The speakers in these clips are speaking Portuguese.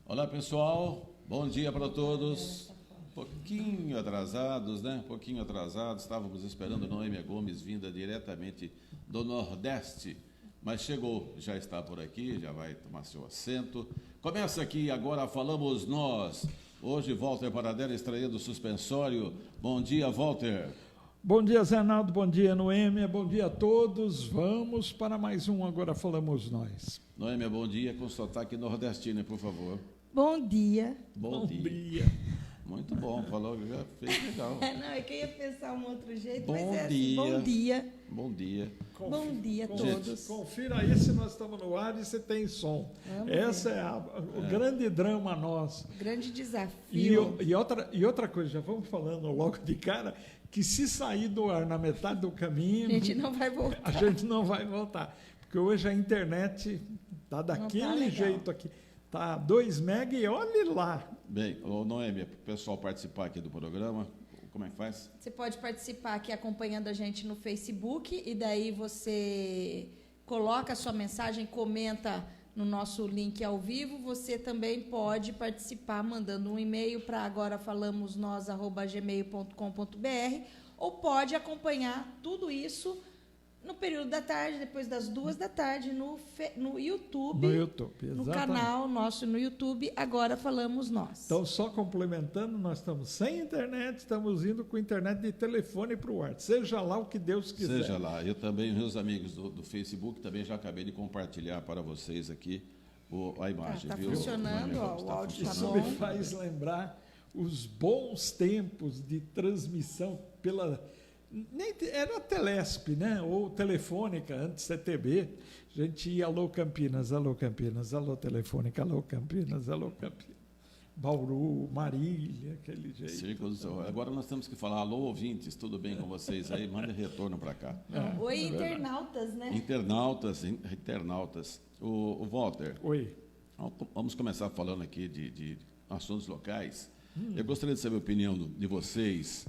Olá, pessoal. Bom dia para todos. Pouquinho atrasados, né? Pouquinho atrasados. Estávamos esperando Noêmia Gomes, vinda diretamente do Nordeste. Mas chegou, já está por aqui, já vai tomar seu assento. Começa aqui agora, Falamos Nós. Hoje, Walter Paradela estreando o suspensório. Bom dia, Walter. Bom dia, Zé Naldo, bom dia, Noêmia, bom dia a todos. Vamos para mais um Agora Falamos Nós. Noêmia, bom dia, com sotaque nordestino, por favor. Bom dia. Bom dia. Muito bom, falou, já fez legal. Não, é que eu ia pensar um outro jeito, Bom mas é dia. assim, bom dia. Bom dia. Bom dia a todos. Confira aí se nós estamos no ar e se tem som. Esse é o grande drama nosso. Grande desafio. E outra coisa, já vamos falando logo de cara, que se sair do ar na metade do caminho, A gente não vai voltar. a gente não vai voltar. Porque hoje a internet está daquele legal. jeito aqui. Está 2 mega e olhe lá. Bem, Noêmia, para o pessoal participar aqui do programa, como é que faz? Você pode participar aqui acompanhando a gente no Facebook e daí você coloca a sua mensagem, comenta no nosso link ao vivo. Você também pode participar mandando um e-mail para agorafalamosnós@gmail.com.br ou pode acompanhar tudo isso no período da tarde, depois das 14h, no YouTube. No YouTube, No exatamente. canal nosso no YouTube, Agora Falamos Nós. Então, só complementando, nós estamos sem internet, estamos indo com internet de telefone para o ar. Seja lá o que Deus quiser. Seja lá. Eu também, meus amigos do Facebook, também já acabei de compartilhar para vocês aqui a imagem. Tá viu? funcionando, Noêmia? ó, o Está áudio tá Isso bom. me faz lembrar os bons tempos de transmissão pela... Era Telesp, né? Ou Telefônica, antes CTB. A gente ia alô Campinas, alô Telefônica, alô Campinas. Bauru, Marília, aquele jeito. Círculo do Seu. Agora nós temos que falar, alô, ouvintes, tudo bem com vocês aí? Mande retorno para cá. Oi, internautas, né? Internautas. O Walter, Oi. vamos começar falando aqui de assuntos locais. Eu gostaria de saber a opinião de vocês.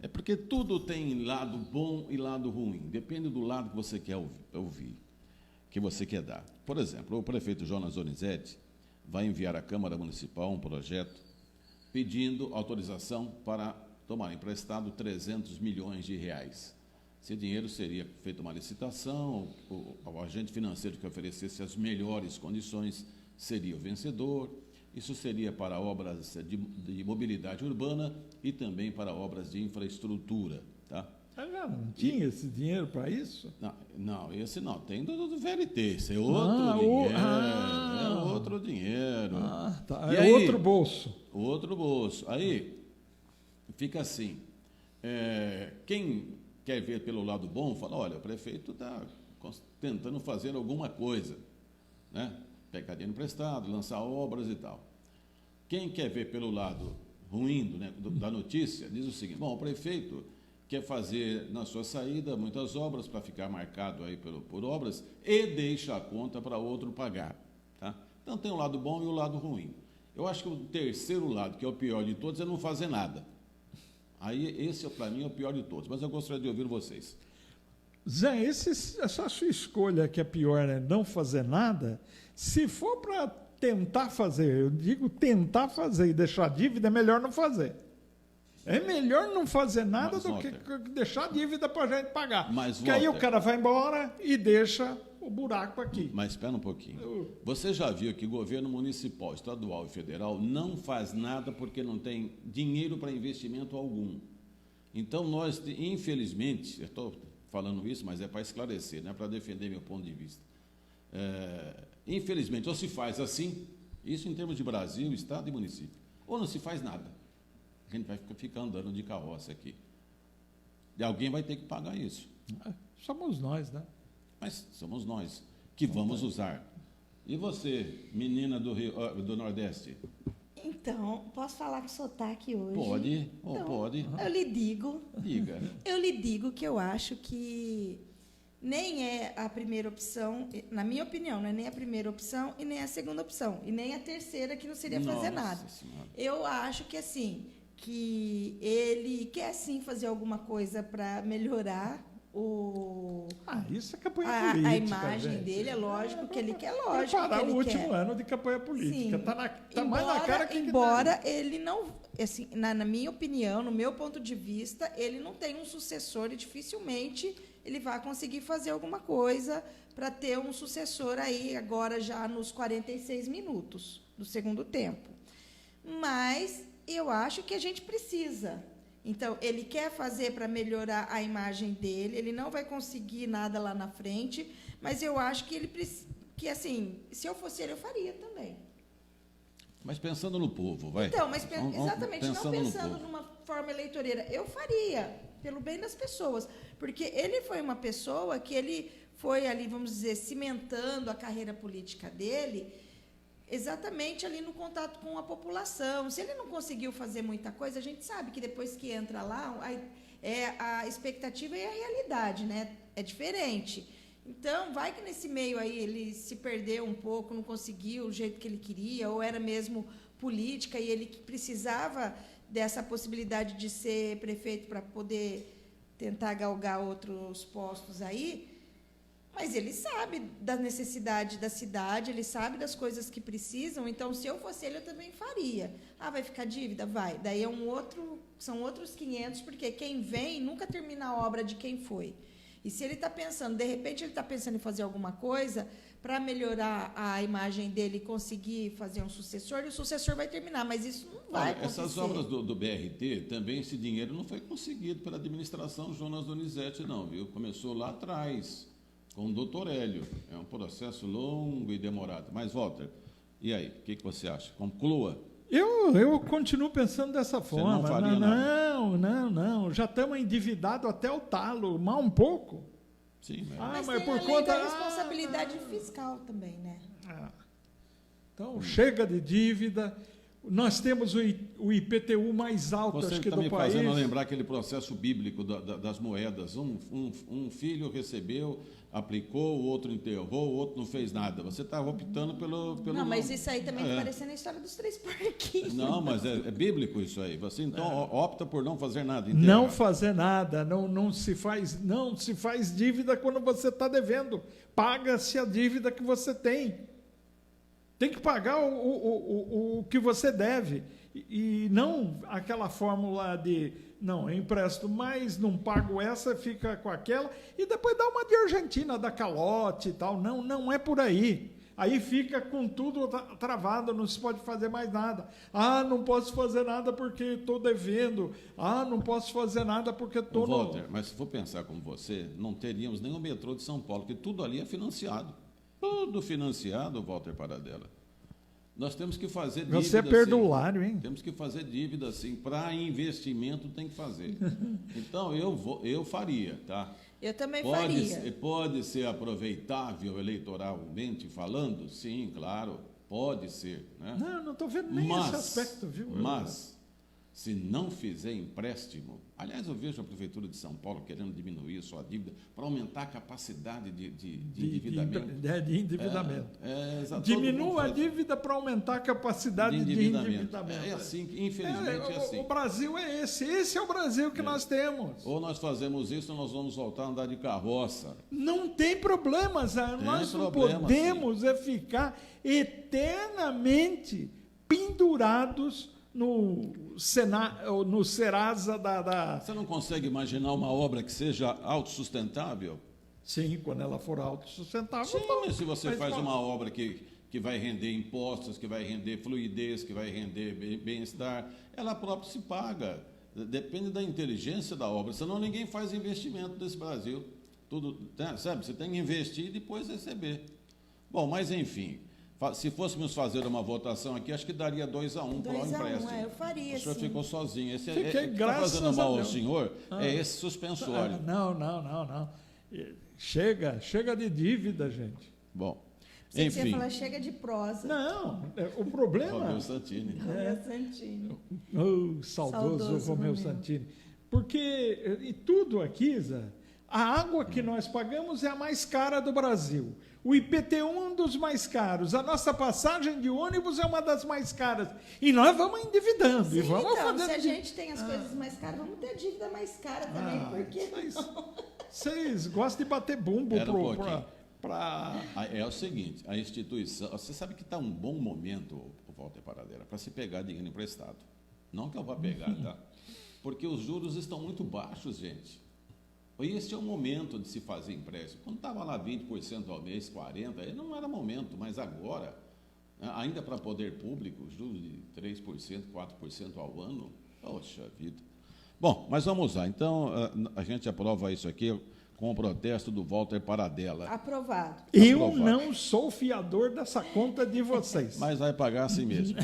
É porque tudo tem lado bom e lado ruim. Depende do lado que você quer ouvir, que você quer dar. Por exemplo, o prefeito Jonas Donizete vai enviar à Câmara Municipal um projeto pedindo autorização para tomar emprestado 300 milhões de reais. Esse dinheiro seria feita uma licitação, o agente financeiro que oferecesse as melhores condições seria o vencedor. Isso seria para obras de mobilidade urbana e também para obras de infraestrutura. Tá? Não tinha esse dinheiro para isso? Não, esse não. Tem do VLT, esse é outro dinheiro. É outro dinheiro. Tá. E É aí, outro bolso. Outro bolso. Aí, fica assim. Quem quer ver pelo lado bom, fala, olha, o prefeito está tentando fazer alguma coisa, né? Pegar dinheiro emprestado, lançar obras e tal. Quem quer ver pelo lado ruim da notícia, diz o seguinte, bom, o prefeito quer fazer na sua saída muitas obras para ficar marcado aí por obras e deixa a conta para outro pagar. Tá? Então tem o lado bom e o lado ruim. Eu acho que o terceiro lado, que é o pior de todos, é não fazer nada. Aí esse, para mim, é o pior de todos, mas eu gostaria de ouvir vocês. Zé, essa sua escolha que é pior é não fazer nada, se for para tentar fazer, eu digo tentar fazer e deixar dívida, é melhor não fazer. É melhor não fazer nada do que deixar dívida para a gente pagar. Porque aí o cara vai embora e deixa o buraco aqui. Mas espera um pouquinho. Você já viu que o governo municipal, estadual e federal não faz nada porque não tem dinheiro para investimento algum. Então nós, infelizmente, eu estou falando isso, mas é para esclarecer, não é para defender meu ponto de vista. Infelizmente, ou se faz assim, isso em termos de Brasil, Estado e município, ou não se faz nada. A gente vai ficar andando de carroça aqui. E alguém vai ter que pagar isso. Somos nós, né? Mas somos nós que vamos usar. E você, menina do Nordeste? Então, posso falar com sotaque hoje? Pode, então, pode. Eu lhe digo. Diga. Eu lhe digo que eu acho que nem é a primeira opção, na minha opinião, não é nem a primeira opção e nem a segunda opção, e nem a terceira, que não seria fazer nada. Senhora. Eu acho que assim, que ele quer sim fazer alguma coisa para melhorar isso é campanha política. A imagem gente. dele, é lógico que ele quer, lógico. Preparar que ele o último quer. ano de campanha política. Tá Embora, mais na cara que embora ele não, assim, na minha opinião, no meu ponto de vista, ele não tem um sucessor e dificilmente ele vai conseguir fazer alguma coisa para ter um sucessor aí agora já nos 46 minutos do segundo tempo. Mas eu acho que a gente precisa. Então, ele quer fazer para melhorar a imagem dele, ele não vai conseguir nada lá na frente, mas eu acho que ele que assim, se eu fosse ele, eu faria também. Mas pensando no povo, vai. Então, mas exatamente, não pensando pensando numa forma eleitoreira, eu faria, pelo bem das pessoas, porque ele foi uma pessoa que ele foi ali, vamos dizer, cimentando a carreira política dele, exatamente ali no contato com a população. Se ele não conseguiu fazer muita coisa, a gente sabe que depois que entra lá, a expectativa e a realidade, né? É diferente. Então, vai que nesse meio aí ele se perdeu um pouco, não conseguiu o jeito que ele queria, ou era mesmo política e ele precisava dessa possibilidade de ser prefeito para poder tentar galgar outros postos aí. Mas ele sabe da necessidade da cidade, ele sabe das coisas que precisam, então, se eu fosse ele, eu também faria. Vai ficar dívida? Vai. Daí são outros 500, porque quem vem nunca termina a obra de quem foi. E se ele está pensando, de repente ele está pensando em fazer alguma coisa para melhorar a imagem dele e conseguir fazer um sucessor, e o sucessor vai terminar, mas isso não vai acontecer. Essas obras do BRT, também esse dinheiro não foi conseguido pela administração Jonas Donizete, não, viu? Começou lá atrás, com o doutor Hélio. É um processo longo e demorado. Mas, Walter, e aí? O que você acha? Conclua. Eu continuo pensando dessa forma. Você não faria nada? Não. Já estamos endividados até o talo, mal um pouco. Sim, mas mas tem por a lei conta da responsabilidade fiscal também, né? Então, chega de dívida. Nós temos o IPTU mais alto, Você acho que está do me país. fazendo lembrar aquele processo bíblico das moedas. Um filho recebeu, aplicou, o outro enterrou, o outro não fez nada. Você está optando pelo... Não, mas isso aí também está parecendo a história dos 3 porquinhos. Não, mas é bíblico isso aí. Você, então, opta por não fazer nada. Não fazer nada. Não se faz dívida quando você está devendo. Paga-se a dívida que você tem. Tem que pagar o que você deve. E não aquela fórmula de, não, eu empresto mais, não pago essa, fica com aquela, e depois dá uma de Argentina, dá calote e tal. Não é por aí. Aí fica com tudo travado, não se pode fazer mais nada. Não posso fazer nada porque estou devendo. Não posso fazer nada porque estou... Walter, mas se for pensar como você, não teríamos nem o metrô de São Paulo, porque tudo ali é financiado. Tudo financiado, Walter Paradella. Nós temos que fazer dívida. Você é perdulário, hein? Temos que fazer dívida, sim. Para investimento tem que fazer. Então, eu faria, tá? Eu também faria. Pode ser aproveitável eleitoralmente falando? Sim, claro, pode ser. Né? Não estou vendo nem esse aspecto, viu? Mas, se não fizer empréstimo... Aliás, eu vejo a Prefeitura de São Paulo querendo diminuir sua dívida para aumentar a capacidade de endividamento. De endividamento. Diminua a dívida para aumentar a capacidade de endividamento. É assim, infelizmente é assim. O Brasil é esse. Esse é o Brasil que nós temos. Ou nós fazemos isso ou nós vamos voltar a andar de carroça. Não tem problema, nós não podemos ficar eternamente pendurados no Serasa da... Você não consegue imaginar uma obra que seja autossustentável? Sim, quando ela for autossustentável. Sim, mas se você faz uma obra que vai render impostos, que vai render fluidez, que vai render bem-estar, ela própria se paga. Depende da inteligência da obra, senão ninguém faz investimento nesse Brasil. Tudo, sabe? Você tem que investir e depois receber. Bom, mas enfim... Se fôssemos fazer uma votação aqui, acho que daria 2-1 para o empréstimo. Eu faria, o senhor ficou sozinho. Fiquei, graças a Deus. Está fazendo mal ao senhor? É esse suspensório. Não. Chega de dívida, gente. Bom, enfim. Você ia falar, chega de prosa. Não, o problema... Romeu Santini. Saudoso Romeu Santini. Porque e tudo aqui, Zé, a água que nós pagamos é a mais cara do Brasil. O IPTU é um dos mais caros. A nossa passagem de ônibus é uma das mais caras. E nós vamos endividando. Sim, e vamos então, se a gente tem as coisas mais caras, vamos ter a dívida mais cara também. Por que não? Vocês gostam de bater bumbo Era um pouquinho. para... É o seguinte, a instituição... Você sabe que está um bom momento, Walter Paradela, para se pegar dinheiro emprestado. Não que eu vá pegar, tá? Porque os juros estão muito baixos, gente. Esse é o momento de se fazer empréstimo. Quando estava lá 20% ao mês, 40%, aí não era momento, mas agora, ainda para poder público, juros de 3%, 4% ao ano, poxa vida. Bom, mas vamos lá. Então, a gente aprova isso aqui com o protesto do Walter Paradela. Aprovado. Eu Aprovado. não sou fiador dessa conta de vocês. Mas vai pagar assim mesmo.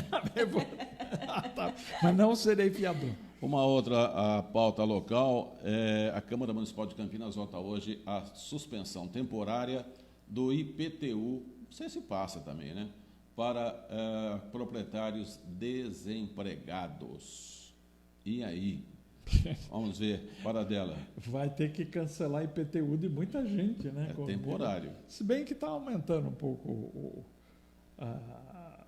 Tá. Mas não serei fiador. Uma outra a pauta local, a Câmara Municipal de Campinas vota hoje a suspensão temporária do IPTU, não sei se passa também, né? Para proprietários desempregados. E aí? Vamos ver, Paradela. Vai ter que cancelar IPTU de muita gente, né? É temporário. Se bem que está aumentando um pouco a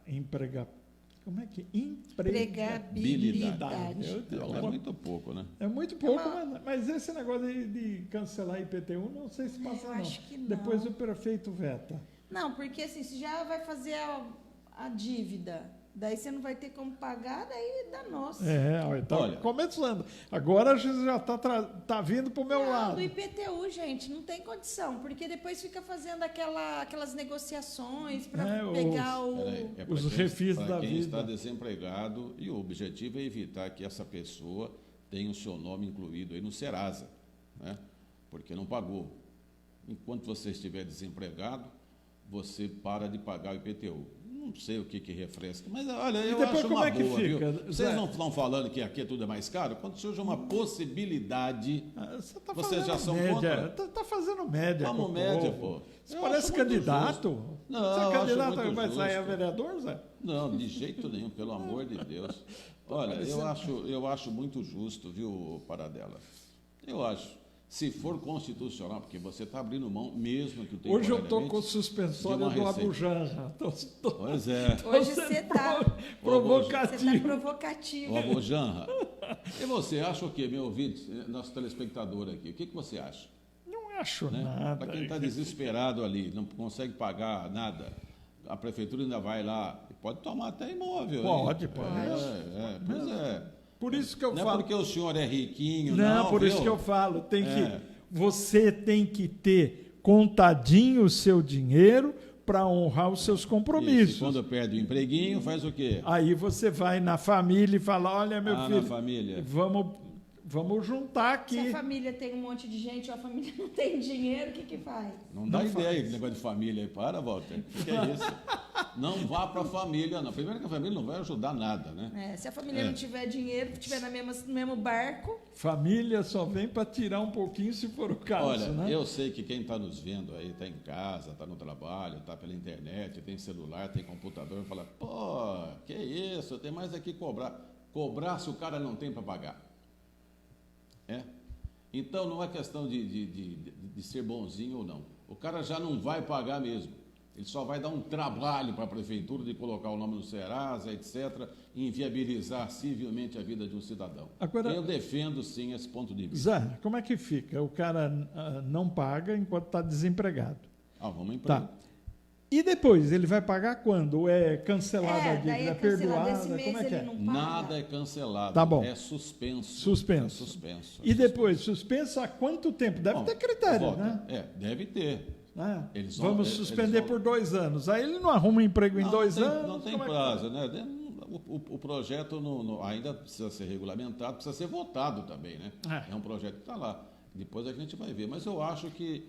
Como é que? Empregabilidade. É muito pouco, né? É muito pouco, mas esse negócio de cancelar IPTU, não sei se passa não. Acho que não. Depois o prefeito veta. Não, porque assim, se já vai fazer a dívida, daí você não vai ter como pagar, daí dá nossa. Então, Olha, começando. Agora a gente já tá vindo para o meu lado. Do IPTU, gente, não tem condição, porque depois fica fazendo aquelas negociações para pegar os refis da quem vida. está desempregado, e o objetivo é evitar que essa pessoa tenha o seu nome incluído aí no Serasa, né? Porque não pagou. Enquanto você estiver desempregado, você para de pagar o IPTU. Não sei o que refresca, mas olha, eu acho uma boa, viu? Vocês não estão falando que aqui tudo é mais caro? Quando surge uma possibilidade, vocês já são média. contra? Tá fazendo média. Vamos média, pô. Você parece candidato. Não, você é candidato, vai justo. sair a vereador, Zé? Não, de jeito nenhum, pelo amor de Deus. Olha, eu acho muito justo, viu, Paradela? Eu acho. Se for constitucional, porque você está abrindo mão, mesmo que o Hoje eu estou com suspensória do Abujanra. Pois é. Hoje você está provocativo. Você está provocativo. O Abujanra. E você acha o quê, meu ouvinte, nosso telespectador aqui? O que você acha? Não acho Né? nada. Para quem está desesperado ali, não consegue pagar nada, a prefeitura ainda vai lá, pode tomar até imóvel. Pode. Pois é. Por isso que eu não falo. Não é porque o senhor é riquinho, não. Por isso que eu falo. Você tem que ter contadinho o seu dinheiro para honrar os seus compromissos. Isso, quando perde o empreguinho, faz o quê? Aí você vai na família e fala, olha, meu filho, na família. Vamos juntar aqui. Se a família tem um monte de gente ou a família não tem dinheiro, o que faz? Não dá ideia de negócio de família aí. Para, Walter. O que é isso? Não vá para a família, não. Primeiro que a família não vai ajudar nada, né? Se a família não tiver dinheiro, estiver no mesmo barco... Família só vem para tirar um pouquinho, se for o caso. Olha, né? eu sei que quem está nos vendo aí, está em casa, está no trabalho, está pela internet, tem celular, tem computador, fala, pô, que isso, tem mais aqui cobrar. Cobrar se o cara não tem para pagar. Então, não é questão de ser bonzinho ou não. O cara já não vai pagar mesmo. Ele só vai dar um trabalho para a prefeitura de colocar o nome no Serasa, etc., e inviabilizar civilmente a vida de um cidadão. Agora, eu defendo, sim, esse ponto de vista. Zé, como é que fica? O cara não paga enquanto está desempregado. Vamos emprego. Tá. E depois, ele vai pagar quando? Ou é cancelada a dívida? É perdoada? Esse mês como é que é? Não paga. Nada é cancelado. Tá bom. É suspenso. Suspenso. E depois, suspenso há quanto tempo? Deve ter critério, né? Deve ter. Vamos suspender por 2 anos. Aí ele não arruma um emprego em 2 anos? Não tem prazo, né? O projeto ainda precisa ser regulamentado, precisa ser votado também, né? É um projeto que está lá. Depois a gente vai ver. Mas eu acho que...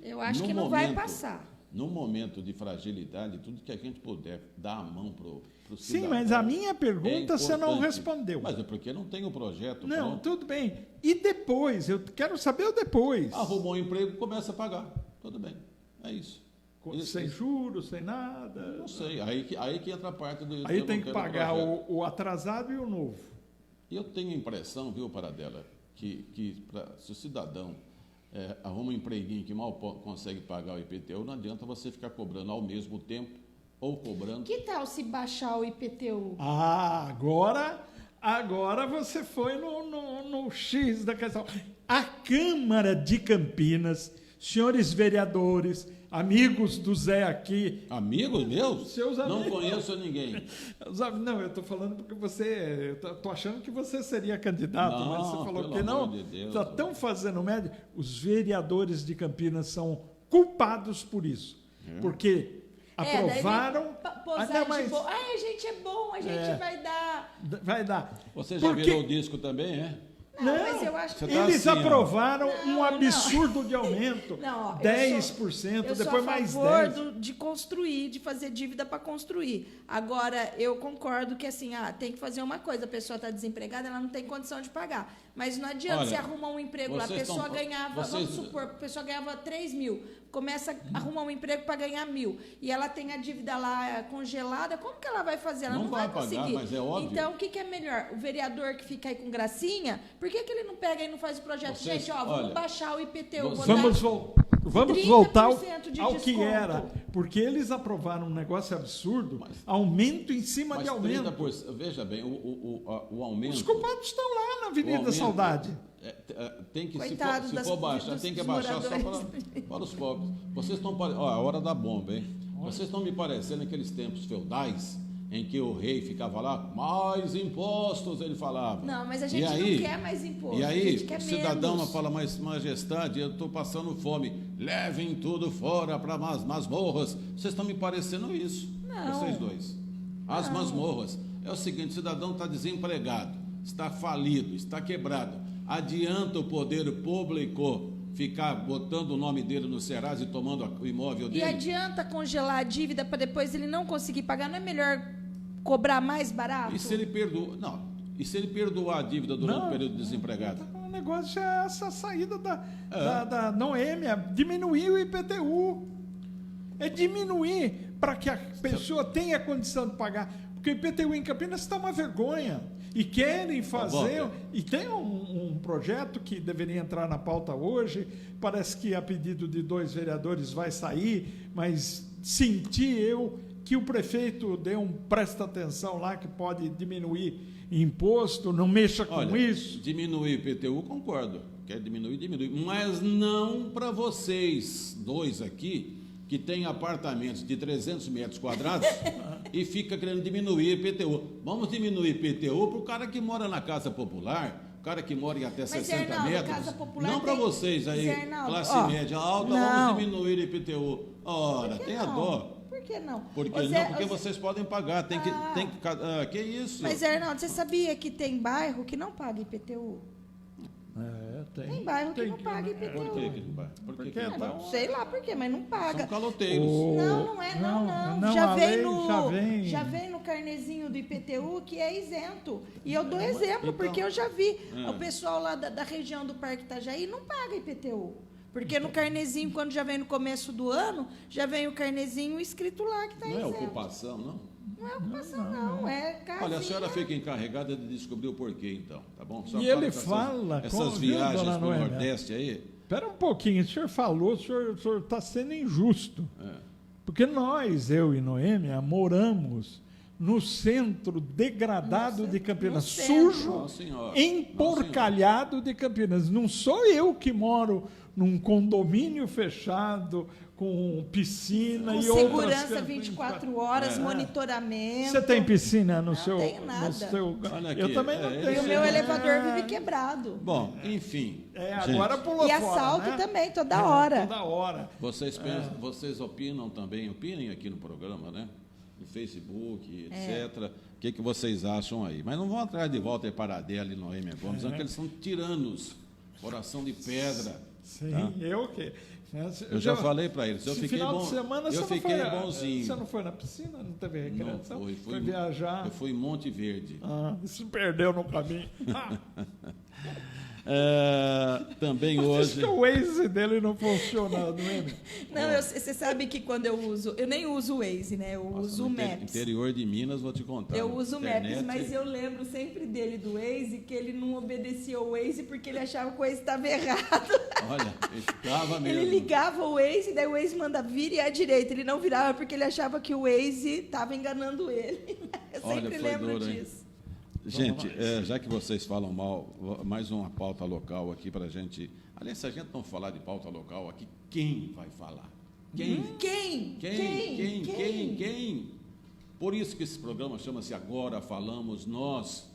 não vai passar. No momento de fragilidade, tudo que a gente puder dar a mão para o cidadão... Sim, mas a minha pergunta você não respondeu. Mas é porque não tem o projeto. Não, pronto. tudo bem. E depois? Eu quero saber o depois. Arrumou um emprego, começa a pagar. Tudo bem. É isso. Sem juros, sem nada? Não sei. Aí que entra a parte do... Aí tem que pagar o atrasado e o novo. Eu tenho a impressão, viu, Paradela, que se o cidadão arruma um empreguinho que mal consegue pagar o IPTU, não adianta você ficar cobrando ao mesmo tempo ou cobrando... Que tal se baixar o IPTU? Agora você foi no X da questão. A Câmara de Campinas senhores vereadores, amigos do Zé aqui. Amigos meus? Seus amigos. Não conheço ninguém. Não, eu estou falando porque você... Eu estou achando que você seria candidato, Não, mas você falou pelo que não. amor de Deus. Já estão fazendo média. Os vereadores de Campinas são culpados por isso. Porque aprovaram... a gente é bom, a gente vai dar... Vai dar. Você já Porque- virou o disco também, é? Não, mas eu acho Você que... tá Eles assim, ó. aprovaram Não, um absurdo de aumento. Não, ó, 10%, eu sou depois a mais favor 10%. de construir, de fazer dívida para construir. Agora, eu concordo que assim, tem que fazer uma coisa, a pessoa está desempregada, ela não tem condição de pagar. Mas não adianta Olha, você arrumar um emprego lá, a vocês pessoa estão- ganhava, vocês- vamos supor, a pessoa ganhava 3 mil, começa a arrumar um emprego para ganhar 1.000, e ela tem a dívida lá congelada, como que ela vai fazer? Ela Não não vai vai pagar, conseguir. mas é óbvio. Então, o que é melhor? O vereador que fica aí com gracinha, por que ele não pega e não faz o projeto? Vocês- Gente, vamos olha, baixar o IPTU, vocês- Vamos 30% voltar de ao que desconto. era, porque eles aprovaram um negócio absurdo, aumento em cima Mas de aumento. 30%, veja bem, o aumento... Os culpados estão lá na o Avenida aumento, Saudade. Tem que, Coitado se das- for baixar, dos- tem que dos baixar só moradores. para os pobres. Vocês estão... a hora da bomba, hein? Vocês estão me parecendo aqueles tempos feudais em que o rei ficava lá, mais impostos, ele falava. Não, mas a E gente aí- não quer mais imposto. E a aí, gente quer o cidadão menos. fala, mas majestade, eu estou passando fome, levem tudo fora para as masmorras. Vocês estão me parecendo isso, Não. vocês dois. As masmorras. É o seguinte, o cidadão está desempregado, está falido, está quebrado. Adianta o poder público ficar botando o nome dele no Serasa e tomando o imóvel E dele? adianta congelar a dívida para depois ele não conseguir pagar? Não é melhor cobrar mais barato? E se ele perdoa? Não. E se ele perdoar a dívida durante Não. o período de desempregado? O negócio é essa saída da Noêmia, diminuir o IPTU. É diminuir para que a pessoa tenha condição de pagar. Porque o IPTU em Campinas está uma vergonha. E querem fazer. Walter. E tem um projeto que deveria entrar na pauta hoje. Parece que a pedido de 2 vereadores vai sair, mas senti eu que o prefeito dê presta atenção lá, que pode diminuir imposto, não mexa com Olha, isso. diminuir o IPTU, concordo. Quer diminuir, diminui. Mas não para vocês dois aqui, que têm apartamentos de 300 metros quadrados e fica querendo diminuir IPTU. Vamos diminuir IPTU para o cara que mora na casa popular, o cara que mora em até Mas, 60 Arnaldo, metros. casa popular Não para tem- vocês aí, Mas, Arnaldo, classe ó, média alta, não. vamos diminuir IPTU. Ora, Por que tenha não? dó. Por que não? Por que Ô, não? Zé, Porque ô, Zé- vocês podem pagar. Que isso? Mas, Arnaldo, você sabia que tem bairro que não paga IPTU? Tem bairro que não paga IPTU. Por que que não vai? Por que Porque que não vai? então- Sei lá por quê, mas não paga. São caloteiros. Não é, não. Não, Já a vem, lei no, já vem. no carnezinho do IPTU que é isento. E eu dou exemplo, então- porque eu já vi. O pessoal lá da região do Parque Itajaí não paga IPTU. Porque no carnezinho, quando já vem no começo do ano, já vem o carnezinho escrito lá que está Não é isento. ocupação, não? Não é ocupação, não. É casinha. Olha, a senhora fica encarregada de descobrir o porquê, então, tá bom? A senhora E ele com fala, essas viu, viagens dona para o Noêmia? Nordeste aí. Espera um pouquinho, o senhor falou, o senhor está sendo injusto. É. Porque nós, eu e Noêmia, moramos no centro degradado de Campinas, no centro. sujo, Não, senhora. emporcalhado de Campinas. Não sou eu que moro num condomínio fechado, com piscina Com e outras segurança coisas. 24 horas, monitoramento. Você tem piscina no Não seu... tenho nada. No seu... Olha aqui, Eu também não é, tenho. E o meu elevador vive quebrado. Bom, enfim. Agora pulou E fora, assalto né? também, toda hora. Toda hora. Vocês pensam, vocês opinam também, opinem aqui no programa, né? No Facebook, etc. O que vocês acham aí? Mas não vão atrás de Walter Paradela e Noêmia Gomes, não, que eles são tiranos, coração de pedra. Sim, Tá? eu que... Eu já falei para eles, eu Esse fiquei final bom. de semana Eu você não fiquei foi, bonzinho. Você não foi na piscina? Não teve Não recreação? foi, Foi viajar? Eu fui em Monte Verde. Se perdeu no caminho. Também Acho hoje. que o Waze dele não funciona, não é? Não, você sabe que quando eu uso... Eu nem uso o Waze, né? Eu Nossa, uso o no Maps. interior de Minas, vou te contar. Eu uso o Maps, Internet- mas eu lembro sempre dele do Waze que ele não obedecia o Waze porque ele achava que o Waze estava errado. Olha, estava mesmo. Ele ligava o Waze, daí o Waze manda vir e à direita. Ele não virava porque ele achava que o Waze estava enganando ele. Eu Olha, sempre foi lembro duro, hein? Aliás, se a gente não falar de pauta local aqui, quem vai falar? Quem? Por isso que esse programa chama-se Agora Falamos Nós.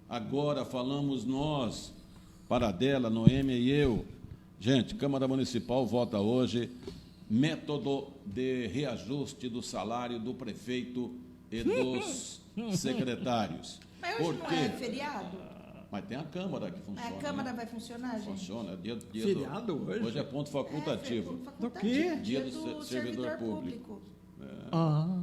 Agora Falamos Nós. Paradela, Noêmia e eu. Gente, Câmara Municipal vota hoje método de reajuste do salário do prefeito e dos secretários. Mas hoje não é feriado? Mas tem a Câmara que funciona. A Câmara né? vai funcionar, gente? Funciona. Feriado hoje? Hoje é ponto facultativo. Do quê? Dia do servidor público.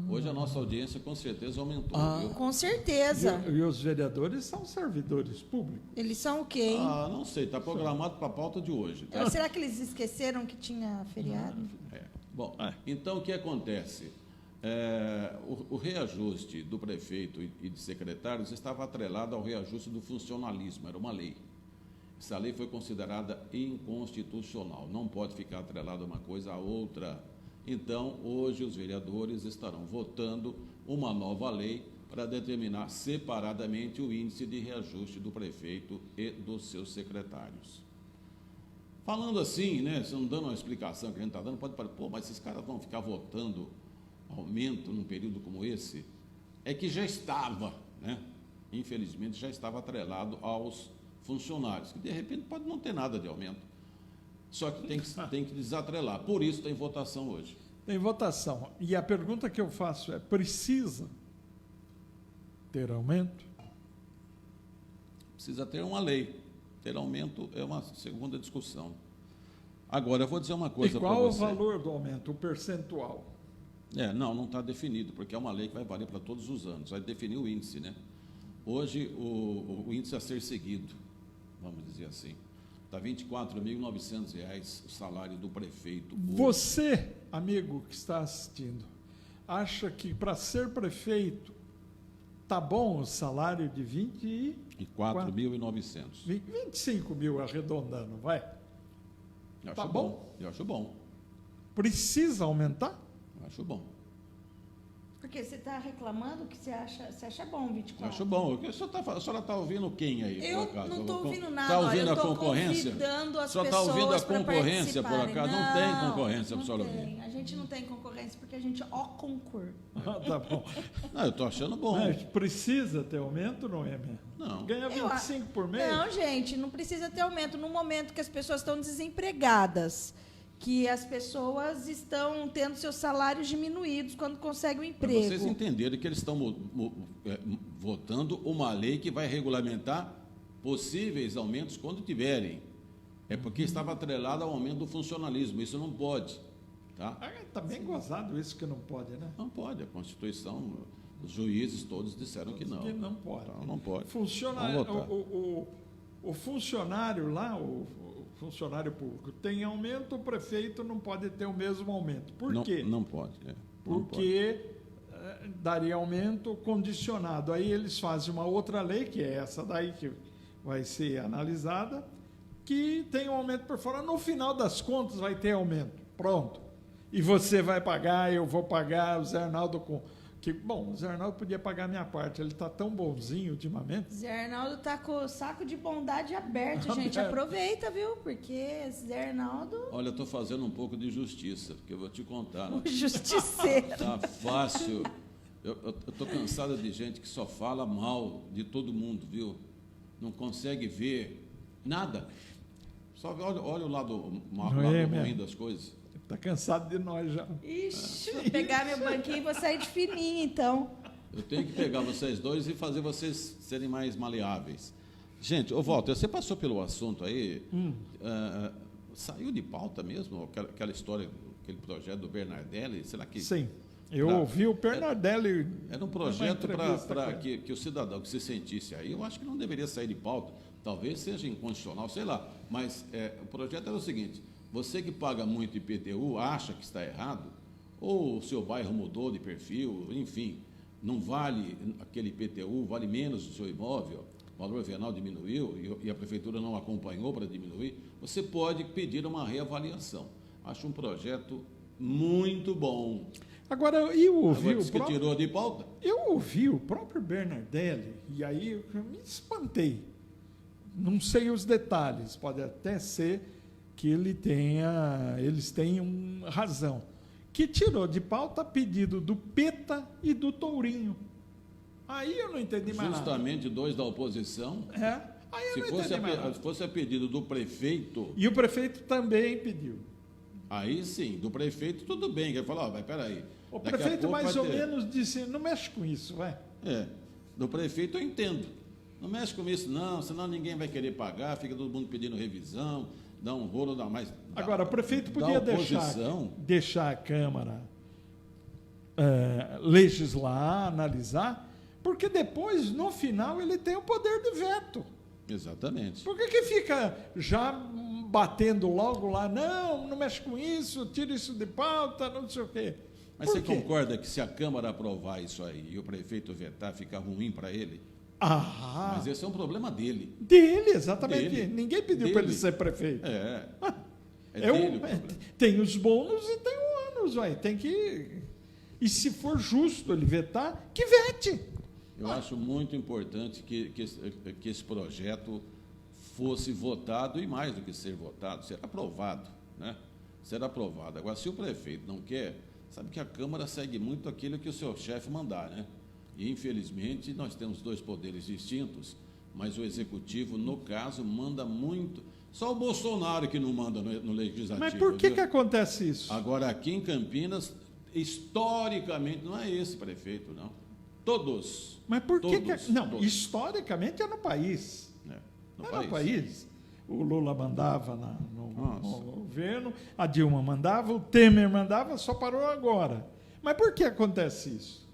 Hoje a nossa audiência com certeza aumentou. Viu? Com certeza. E os vereadores são servidores públicos. Eles são o quê, hein? Não sei, está programado para a pauta de hoje. Tá? Será que eles esqueceram que tinha feriado? Bom, então o que acontece? O reajuste do prefeito e de secretários estava atrelado ao reajuste do funcionalismo, era uma lei. Essa lei foi considerada inconstitucional, não pode ficar atrelada uma coisa à outra. Então, hoje os vereadores estarão votando uma nova lei para determinar separadamente o índice de reajuste do prefeito e dos seus secretários. Falando assim, né, se não dando uma explicação que a gente está dando, pode parecer, mas esses caras vão ficar votando aumento num período como esse? É que já estava, né, infelizmente, já estava atrelado aos funcionários, que de repente pode não ter nada de aumento. Só que tem que desatrelar. Por isso tem votação hoje. Tem votação. E a pergunta que eu faço é, precisa ter aumento? Precisa ter uma lei. Ter aumento é uma segunda discussão. Agora, eu vou dizer uma coisa para você. E qual o valor do aumento, o percentual? Não está definido, porque é uma lei que vai valer para todos os anos. Vai definir o índice, né? Hoje, o índice a ser seguido, vamos dizer assim, está R$ 24.900 o salário do prefeito. Você, amigo que está assistindo, acha que para ser prefeito tá bom o salário de 24.900. 25 mil arredondando, vai? Tá bom? Eu acho bom. Precisa aumentar? Eu acho bom. Porque você está reclamando que você acha bom 24. Eu acho bom. A senhora está ouvindo quem aí, eu por acaso? Não estou ouvindo nada. Está ouvindo eu a concorrência? Convidando as a senhora pessoas está ouvindo a concorrência, por acaso? Não tem concorrência para a senhora ouvir. A gente não tem concorrência porque a gente concorre. Tá bom. Não, eu estou achando bom. Mas precisa ter aumento, não é mesmo? Não. Ganha 25 por mês? Não, gente, não precisa ter aumento. No momento que as pessoas estão desempregadas, que as pessoas estão tendo seus salários diminuídos quando conseguem um emprego. Para vocês entenderem que eles estão votando uma lei que vai regulamentar possíveis aumentos quando tiverem. É porque estava atrelado ao aumento do funcionalismo. Isso não pode. Tá? Está bem gozado isso que não pode, né? Não pode. A Constituição, os juízes todos disseram que não. Que não pode. Então, não pode. O funcionário lá, o funcionário público, tem aumento, o prefeito não pode ter o mesmo aumento. Por quê? Não pode. Porque daria aumento condicionado. Aí eles fazem uma outra lei, que é essa daí que vai ser analisada, que tem um aumento por fora. No final das contas vai ter aumento. Pronto. E você vai pagar, eu vou pagar, o Zé Arnaldo com... o Zé Arnaldo podia pagar a minha parte, ele está tão bonzinho ultimamente. Zé Arnaldo está com o saco de bondade aberto, gente. Aproveita, viu? Porque Zé Arnaldo... Olha, eu estou fazendo um pouco de justiça, porque eu vou te contar. O justiceiro. Tá fácil. Eu estou cansado de gente que só fala mal de todo mundo, viu? Não consegue ver nada. Só olha o lado ruim das coisas. Está cansado de nós já. Ixi, vou pegar meu banquinho e vou sair de fininho, então. Eu tenho que pegar vocês dois e fazer vocês serem mais maleáveis. Gente, Walter, você passou pelo assunto aí, saiu de pauta mesmo, aquela história, aquele projeto do Bernardelli, será que... Sim, eu ouvi o Bernardelli... Era um projeto para que o cidadão que se sentisse aí, eu acho que não deveria sair de pauta, talvez seja inconstitucional, sei lá, mas o projeto era o seguinte... Você que paga muito IPTU, acha que está errado, ou o seu bairro mudou de perfil, enfim, não vale aquele IPTU, vale menos o seu imóvel, o valor venal diminuiu e a prefeitura não acompanhou para diminuir, você pode pedir uma reavaliação. Acho um projeto muito bom. Agora, eu ouvi que tirou de pauta? Eu ouvi o próprio Bernardelli, e aí eu me espantei. Não sei os detalhes, pode até ser que eles tenham razão. Que tirou de pauta pedido do PETA e do Tourinho. Aí eu não entendi mais nada. Justamente dois da oposição. Aí eu Se não entendi mais nada. fosse a pedido do prefeito, E o prefeito também pediu. aí sim, do prefeito tudo bem, que ele falou, vai, peraí. O daqui a prefeito pouco mais vai ou ter. menos disse, não mexe com isso, vai. Do prefeito eu entendo. Não mexe com isso não, senão ninguém vai querer pagar, fica todo mundo pedindo revisão, dá um rolo, dá mais. Agora, o prefeito da podia oposição, deixar a Câmara legislar, analisar, porque depois, no final, ele tem o poder de veto. Exatamente. Por que fica já batendo logo lá, não mexe com isso, tira isso de pauta, não sei o quê. Mas Por você quê? concorda que se a Câmara aprovar isso aí e o prefeito vetar, fica ruim para ele? Mas esse é um problema dele. Dele, exatamente. Dele. Ninguém pediu para ele ser prefeito. É É dele o problema. tem os bônus e tem o ônus, vai. Tem que. E se for justo ele vetar, que vete. Eu acho muito importante que esse projeto fosse votado, e mais do que ser votado, ser aprovado, né? Ser aprovado. Agora, se o prefeito não quer, sabe que a Câmara segue muito aquilo que o seu chefe mandar, né? E, infelizmente, nós temos dois poderes distintos, mas o Executivo, no caso, manda muito. Só o Bolsonaro que não manda no Legislativo. Mas por que viu? acontece isso? Agora, aqui em Campinas, historicamente, não é esse prefeito, não. Todos. Mas por que Todos, não, todos. historicamente é no país. No É país. no país. O Lula mandava no Nossa. governo, a Dilma mandava, o Temer mandava, só parou agora. Mas por que acontece isso?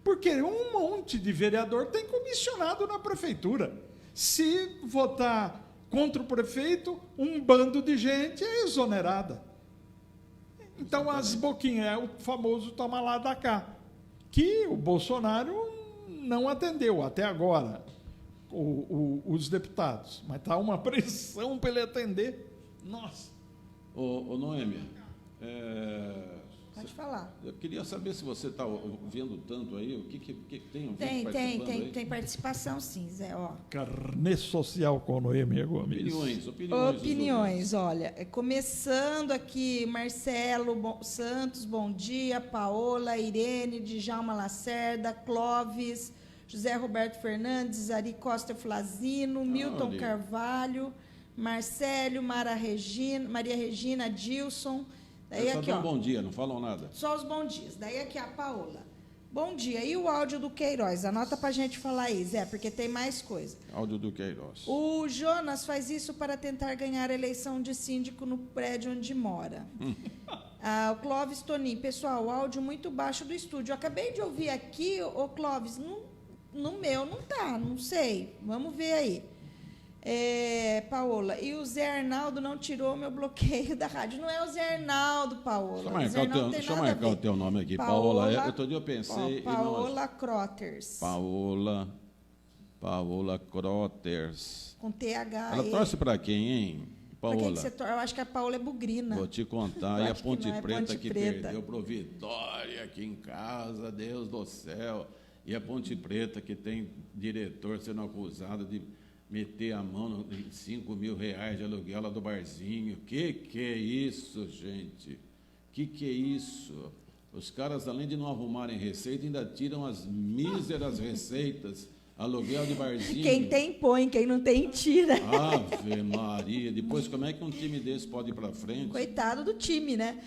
Porque um monte de vereador tem comissionado na prefeitura. Se votar contra o prefeito, um bando de gente é exonerada. Então, as boquinhas, é o famoso toma lá da cá, que o Bolsonaro não atendeu até agora, os deputados. Mas está uma pressão para ele atender. Nossa. Ô Noêmia, Pode falar. eu queria saber se você está vendo tanto aí, o que tem ouvido participando aí? Tem participação, sim, Zé. Ó. Carnê social com Noêmia Gomes. Opiniões. Olha, começando aqui, Marcelo Santos, bom dia, Paola, Irene, Djalma Lacerda, Clóvis, José Roberto Fernandes, Ari Costa Flazino, Milton Ari. Carvalho, Marcélio, Maria Regina, Dilson. Daí Só aqui, dão ó, bom dia, não falam nada. só os bom dias. Daí aqui a Paola. Bom dia. E o áudio do Queiroz? Anota para a gente falar aí, Zé, porque tem mais coisa. Áudio do Queiroz. O Jonas faz isso para tentar ganhar a eleição de síndico no prédio onde mora. O Clóvis Toninho. Pessoal, o áudio muito baixo do estúdio. Eu acabei de ouvir aqui, o Clóvis, no meu não tá, não sei. Vamos ver aí. Paola, e o Zé Arnaldo não tirou meu bloqueio da rádio. Não é o Zé Arnaldo, Paola. Deixa eu marcar o teu nome aqui. Paola, outro dia eu pensei... Paola Croters. Paola Croters. Com TH. Ela torce para quem, hein? Pra Paola, que você torce? Eu acho que a Paola é bugrina. vou te contar. Eu E a acho que Ponte não, é Preta Ponte que Preta. perdeu pro Vitória aqui em casa, Deus do céu. E a Ponte Preta que tem diretor sendo acusado de meter a mão em 5 mil reais de aluguel lá do barzinho. Que é isso, gente? Que é isso? Os caras, além de não arrumarem receita, ainda tiram as míseras receitas. Aluguel de barzinho. Quem tem, põe. Quem não tem, tira. Ave Maria. Depois, como é que um time desse pode ir para frente? Coitado do time, né?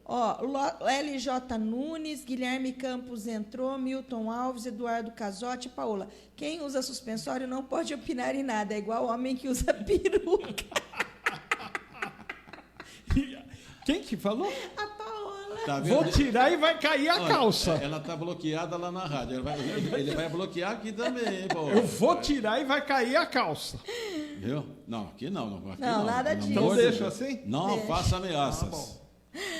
Ó, LJ Nunes, Guilherme Campos entrou, Milton Alves, Eduardo Casotti, Paola. Quem usa suspensório não pode opinar em nada, é igual homem que usa peruca. Quem que falou? A Paola. Tá vendo? Vou tirar e vai cair a Olha, calça. Ela está bloqueada lá na rádio. Ele vai bloquear aqui também, pô. Eu vou tirar e vai cair a calça. Viu? Não, aqui não. Aqui Não, nada pelo disso. amor Então de deixa Deus. assim? Não Deixa. faça ameaças. Tá bom.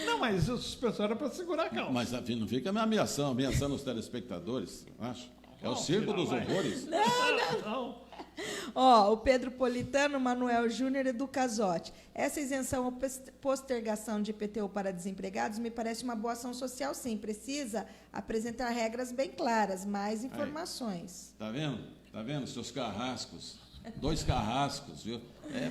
Não, mas o suspensório é para segurar a calça. Mas não fica me ameaçando os telespectadores, acho. É o circo dos horrores. Não. Ó, o Pedro Politano, Manuel Júnior e do Casotti. Essa isenção ou postergação de IPTU para desempregados me parece uma boa ação social, sim. Precisa apresentar regras bem claras, mais informações. Tá vendo? Tá vendo, seus carrascos? 2 carrascos, viu?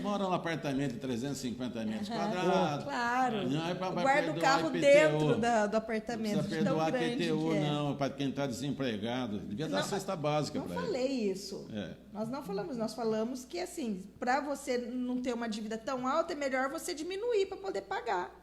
Mora num apartamento de 350 metros quadrados. Claro. Não, Guarda o carro dentro do apartamento. Não precisa perdoar tão grande IPTU, que é. não, para quem está desempregado. Devia dar cesta básica para ele. Não falei isso. Nós não falamos. Nós falamos que, assim, para você não ter uma dívida tão alta, é melhor você diminuir para poder pagar.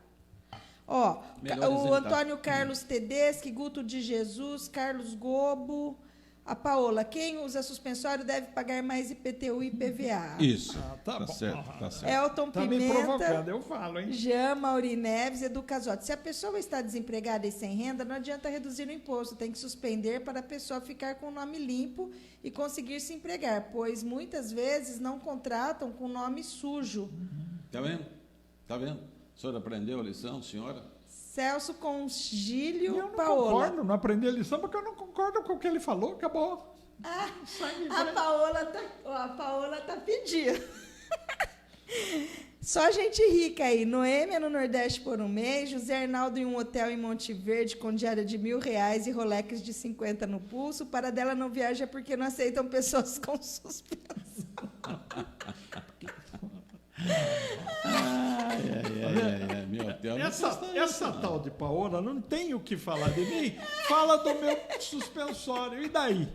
Ó, o Antônio Carlos Tedeschi, Guto de Jesus, Carlos Gobo... A Paola, quem usa suspensório deve pagar mais IPTU e IPVA. Isso. Tá bom. Certo, tá certo. Elton Tá Pimenta. me provocando, eu falo, hein? Jean Mauri Neves, Edu Casotti. Se a pessoa está desempregada e sem renda, não adianta reduzir o imposto. Tem que suspender para a pessoa ficar com o nome limpo e conseguir se empregar, pois muitas vezes não contratam com nome sujo. Tá vendo? Tá vendo? A senhora aprendeu a lição, senhora? Celso Congílio, Eu não Paola. concordo, não aprendi a lição, porque eu não concordo com o que ele falou, acabou. A Paola tá pedindo. Só gente rica aí. Noêmia no Nordeste por um mês, José Arnaldo em um hotel em Monte Verde com diária de R$1.000 e Rolex de 50 no pulso. Para dela não viaja porque não aceitam pessoas com suspensão. Meu hotel não Essa tal de Paola não tem o que falar de mim. Fala do meu suspensório. E daí?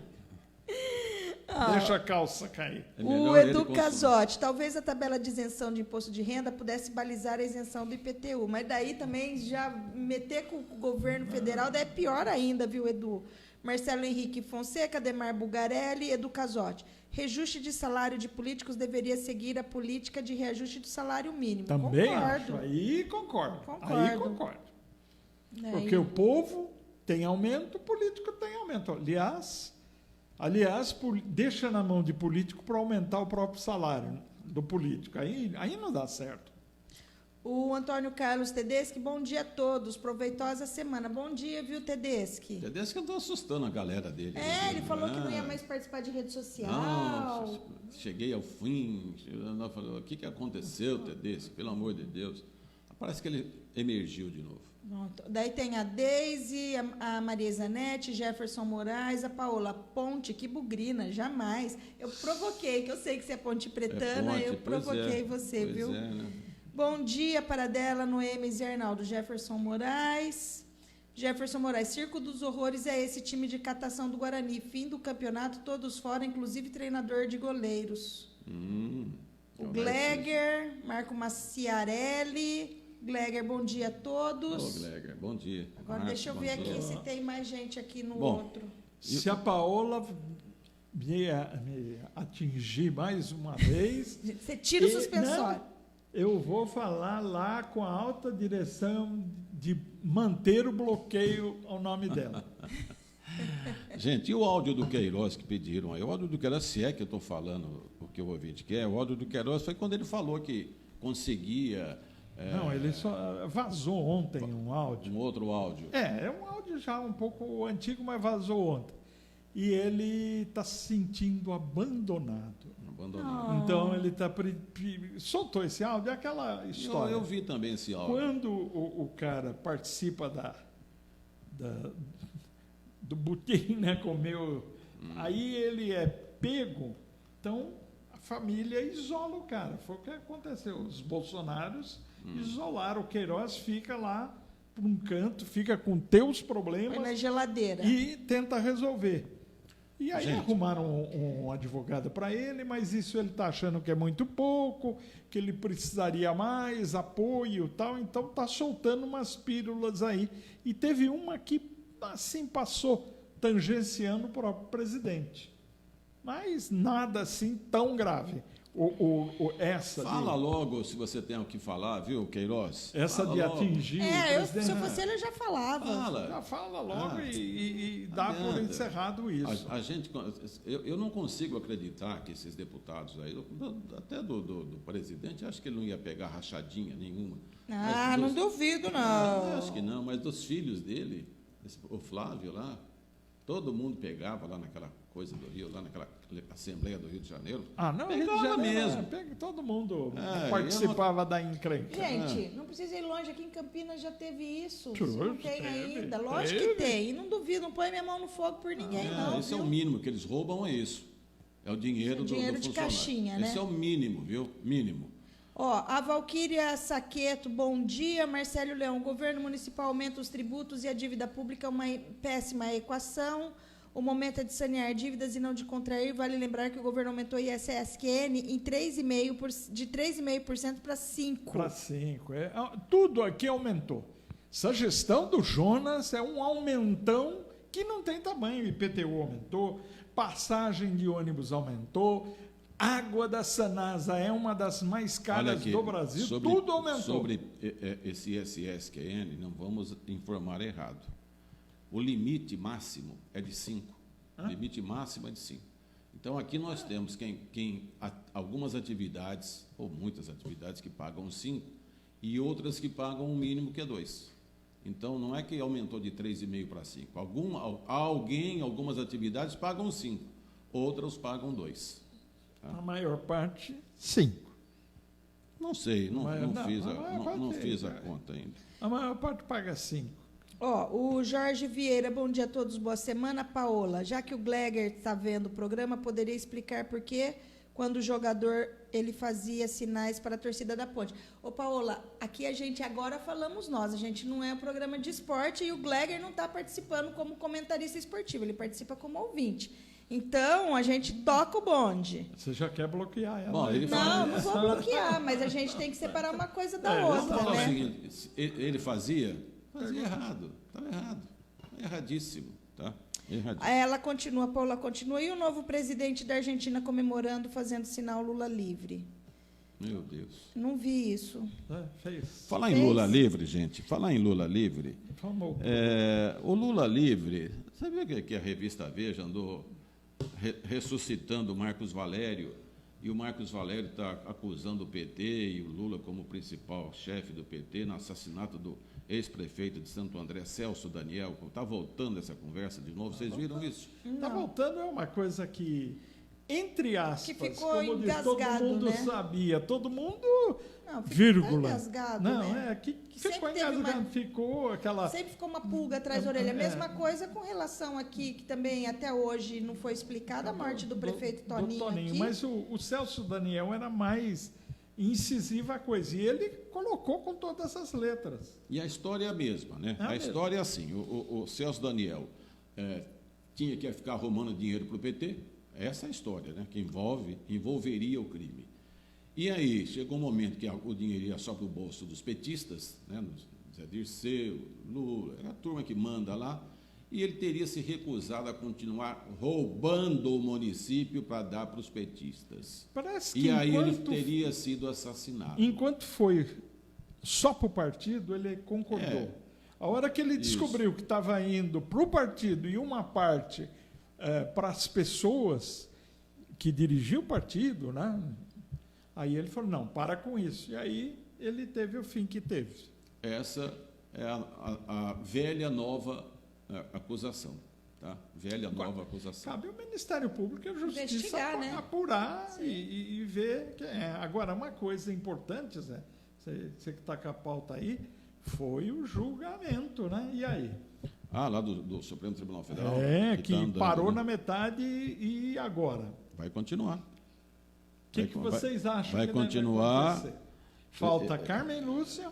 Deixa a calça cair. O Edu Casotti, talvez a tabela de isenção de imposto de renda pudesse balizar a isenção do IPTU, mas daí também já meter com o governo federal daí é pior ainda, viu, Edu? Marcelo Henrique Fonseca, Demar Bugarelli, Edu Casotti. Reajuste de salário de políticos deveria seguir a política de reajuste do salário mínimo. Também Concordo. acho. Aí concordo. Aí. Porque o povo tem aumento, o político tem aumento. Aliás, deixa na mão de político para aumentar o próprio salário do político. Aí não dá certo. O Antônio Carlos Tedeschi, bom dia a todos, proveitosa semana. Bom dia, viu, Tedeschi? Tedeschi que eu estou assustando a galera dele. Ele falou que não ia mais participar de rede social. Não, cheguei ao fim, falou, o que aconteceu, Tedeschi? Pelo amor de Deus. Parece que ele emergiu de novo. Pronto. Daí tem a Deise, a Maria Zanetti, Jefferson Moraes, a Paola Ponte, que bugrina, jamais. Eu provoquei, que eu sei que você é ponte pretana, Ponte, eu provoquei você, pois viu? Né? Bom dia para dela, Noêmia e Arnaldo. Jefferson Moraes, Circo dos Horrores é esse time de catação do Guarani. Fim do campeonato, todos fora, inclusive treinador de goleiros. O Gleger, Marco Maciarelli. Gleger, bom dia a todos. Ô, Gleger, bom dia. Agora deixa eu ver aqui se tem mais gente aqui no outro. Se a Paola me atingir mais uma vez... Você tira o suspensório. Eu vou falar lá com a alta direção de manter o bloqueio ao nome dela. Gente, e o áudio do Queiroz que pediram aí? O áudio do Queiroz, se é que eu estou falando o que o ouvinte quer, o áudio do Queiroz foi quando ele falou que conseguia... Não, ele só vazou ontem um áudio. Um outro áudio. É um áudio já um pouco antigo, mas vazou ontem. E ele está se sentindo abandonado. Então ele soltou esse áudio, é aquela história. Eu vi também esse áudio. Quando o cara participa do butim, né, comeu, aí ele é pego, então a família isola o cara. Foi o que aconteceu. Os bolsonaros isolaram, o Queiroz fica lá por um canto, fica com teus problemas. Põe na geladeira. E tenta resolver. E aí arrumaram um advogado para ele, mas isso ele está achando que é muito pouco, que ele precisaria mais apoio e tal, então está soltando umas pílulas aí. E teve uma que, assim, passou tangenciando o próprio presidente. Mas nada assim tão grave. Fala logo se você tem o que falar, viu, Queiroz? Essa de atingir o presidente. Se eu fosse ele, eu já falava. Já fala logo e dá por encerrado isso. A gente, eu não consigo acreditar que esses deputados aí, até do presidente, acho que ele não ia pegar rachadinha nenhuma. Não duvido, não. Acho que não, mas dos filhos dele, o Flávio lá, todo mundo pegava lá naquela coisa do Rio, lá naquela Assembleia do Rio de Janeiro. Não, Rio de Janeiro mesmo. Todo mundo participava da encrenca. Gente, não precisa ir longe, aqui em Campinas já teve isso. Não tem ainda. Teve. Lógico que tem. E não duvido, não põe minha mão no fogo por ninguém, não. Esse é o mínimo que eles roubam, é isso. É o dinheiro do dinheiro de funcionário. caixinha, né? Esse é o mínimo, viu? Mínimo. Ó, a Valquíria Saqueto, bom dia. Marcelo Leão, o governo municipal aumenta os tributos e a dívida pública é uma péssima equação. O momento é de sanear dívidas e não de contrair. Vale lembrar que o governo aumentou o ISSQN em 3,5%, de 3,5% para 5%. Para 5. Tudo aqui aumentou. Essa gestão do Jonas é um aumentão que não tem tamanho. IPTU aumentou, passagem de ônibus aumentou, água da Sanasa é uma das mais caras do Brasil, tudo aumentou. Sobre esse ISSQN, não vamos informar errado. O limite máximo é de 5. Limite máximo é de 5. Então, aqui nós temos algumas atividades, ou muitas atividades, que pagam 5 e outras que pagam um mínimo que é 2. Então, não é que aumentou de 3,5 para 5. Algumas atividades pagam 5, outras pagam 2. Tá? A maior parte, 5. Não sei, não fiz a conta ainda. A maior parte paga 5. Ó, o Jorge Vieira, bom dia a todos, boa semana. Paola, já que o Gleger está vendo o programa, poderia explicar por que, quando o jogador, ele fazia sinais para a torcida da Ponte. Ô, Paola, aqui a gente agora falamos nós, a gente não é um programa de esporte e o Gleger não está participando como comentarista esportivo, ele participa como ouvinte. Então, a gente toca o bonde. Você já quer bloquear ela? Bom, não vou bloquear, mas a gente tem que separar uma coisa da outra, né? né? O seguinte, ele fazia errado, estava errado, erradíssimo, tá? Erradíssimo. Ela continua, Paula continua, e o novo presidente da Argentina comemorando, fazendo sinal Lula livre. Meu Deus. Não vi isso. Falar em Lula livre, gente, falar em Lula livre, o Lula livre, sabe que a revista Veja andou ressuscitando o Marcos Valério, e o Marcos Valério está acusando o PT e o Lula como principal chefe do PT no assassinato do ex-prefeito de Santo André, Celso Daniel. Está voltando essa conversa de novo, vocês viram isso? Está voltando, é uma coisa que, entre aspas, que ficou como engasgado, todo mundo né? sabia, todo mundo, não, vírgula. Engasgado, não, né? que ficou engasgado, ficou aquela... Sempre ficou uma pulga atrás da orelha. Mesma coisa com relação aqui, que também até hoje não foi explicada, a morte do prefeito Toninho aqui. Mas o Celso Daniel era mais incisiva a coisa, e ele colocou com todas as letras. E a história é a mesma, né? A história é assim, o Celso Daniel tinha que ficar arrumando dinheiro para o PT, essa é a história, né? Que envolveria o crime. E aí, chegou um momento que o dinheiro ia só para o bolso dos petistas, né? Zé Dirceu, Lula, é a turma que manda lá, e ele teria se recusado a continuar roubando o município para dar para os petistas. Parece que e aí ele teria sido assassinado. Enquanto foi só para o partido, ele concordou. A hora que ele descobriu que estava indo para o partido e uma parte para as pessoas que dirigiam o partido, né? Aí ele falou, não, para com isso. E aí ele teve o fim que teve. Essa é a velha nova acusação, tá? Velha nova acusação. Cabe ao Ministério Público e à Justiça né? apurar e ver. Agora, uma coisa importante, Zé, você que está com a pauta aí, foi o julgamento, né? E aí? Lá do Supremo Tribunal Federal. Que tá andando, parou na metade e agora? Vai continuar. O que vocês acham? Vai continuar. Falta Carmen Lúcia,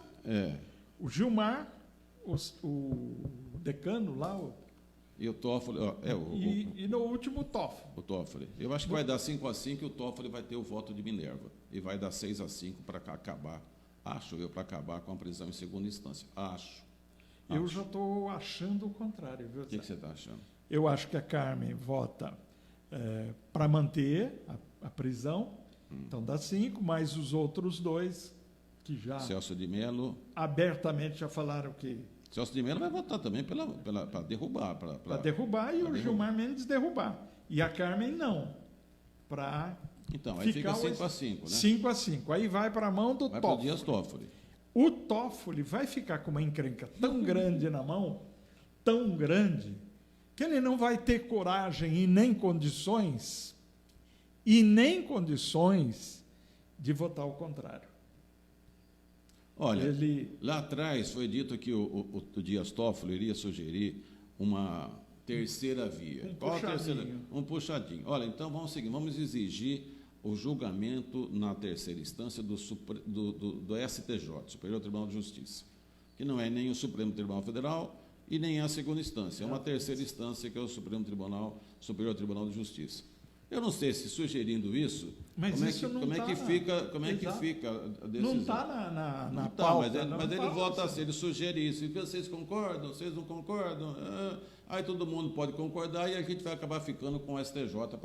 o Gilmar, o decano lá. E o Toffoli. E no último, o Toffoli. O Toffoli. Eu acho que vai dar 5-5 e o Toffoli vai ter o voto de Minerva. E vai dar 6-5 para acabar, para acabar com a prisão em segunda instância. Eu já estou achando o contrário, viu? O que você está achando? Eu acho que a Carmen vota para manter a prisão, então dá 5, mas os outros dois que já Celso de Mello abertamente já falaram que Celso de Mello vai votar também para derrubar. Para derrubar e o Gilmar Mendes derrubar. E a Carmen não. Então, aí fica 5-5, né? 5-5. Aí vai para a mão do Toffoli. Vai para o Dias Toffoli. O Toffoli vai ficar com uma encrenca tão grande na mão, tão grande, que ele não vai ter coragem e nem condições de votar ao contrário. Olha, lá atrás foi dito que o Dias Toffoli iria sugerir uma terceira via. Um Qual a terceira? puxadinho. Um puxadinho. Olha, então vamos seguir, vamos exigir o julgamento na terceira instância do STJ, Superior Tribunal de Justiça, que não é nem o Supremo Tribunal Federal e nem a segunda instância, é uma terceira instância que é o Superior Tribunal de Justiça. Eu não sei se sugerindo isso, Mas como isso não é que tá- fica, como é que Exato. fica a decisão? Não está na Não tá, pauta. mas ele volta assim, ele sugere isso. E vocês concordam? Vocês não concordam? Aí todo mundo pode concordar e a gente vai acabar ficando com o STJ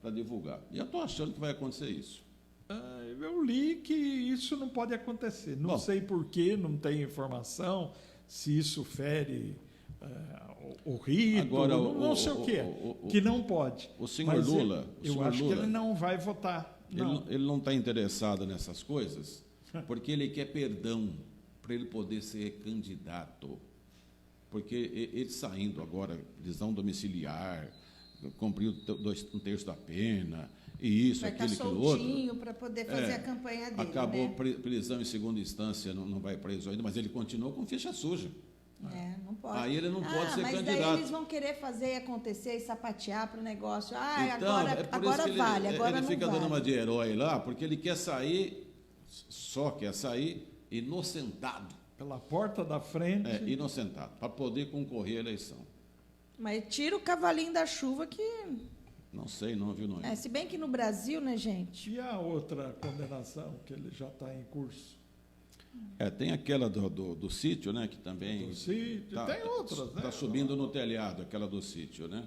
para divulgar. E eu estou achando que vai acontecer isso. Eu li que isso não pode acontecer. Não Bom. sei por quê, não tenho informação, se isso fere o rito, Agora, não sei o que é, que não pode. o senhor Mas Lula, eu acho que ele não vai votar. Não. ele não está interessado nessas coisas porque ele quer perdão para ele poder ser candidato. Porque ele saindo agora, prisão domiciliar, cumpriu um terço da pena, e isso, Vai estar aquilo, aquilo outro. soltinho para poder fazer a campanha dele. Acabou né? prisão em segunda instância, não vai preso ainda, mas ele continuou com ficha suja. Não pode. Aí ele não pode ser mas candidato. daí eles vão querer fazer acontecer e sapatear para o negócio. Então, Agora, é por agora isso que vale, agora ele não fica vale. dando uma de herói lá, porque ele quer sair, só quer sair inocentado. Pela porta da frente. Inocentado, para poder concorrer à eleição. Mas tira o cavalinho da chuva que... Não sei não, viu, não. se bem que no Brasil, né, gente? E a outra condenação que ele já está em curso? Tem aquela do sítio, né, que também... Do sítio, tem outras, né? Está subindo no telhado, aquela do sítio, né?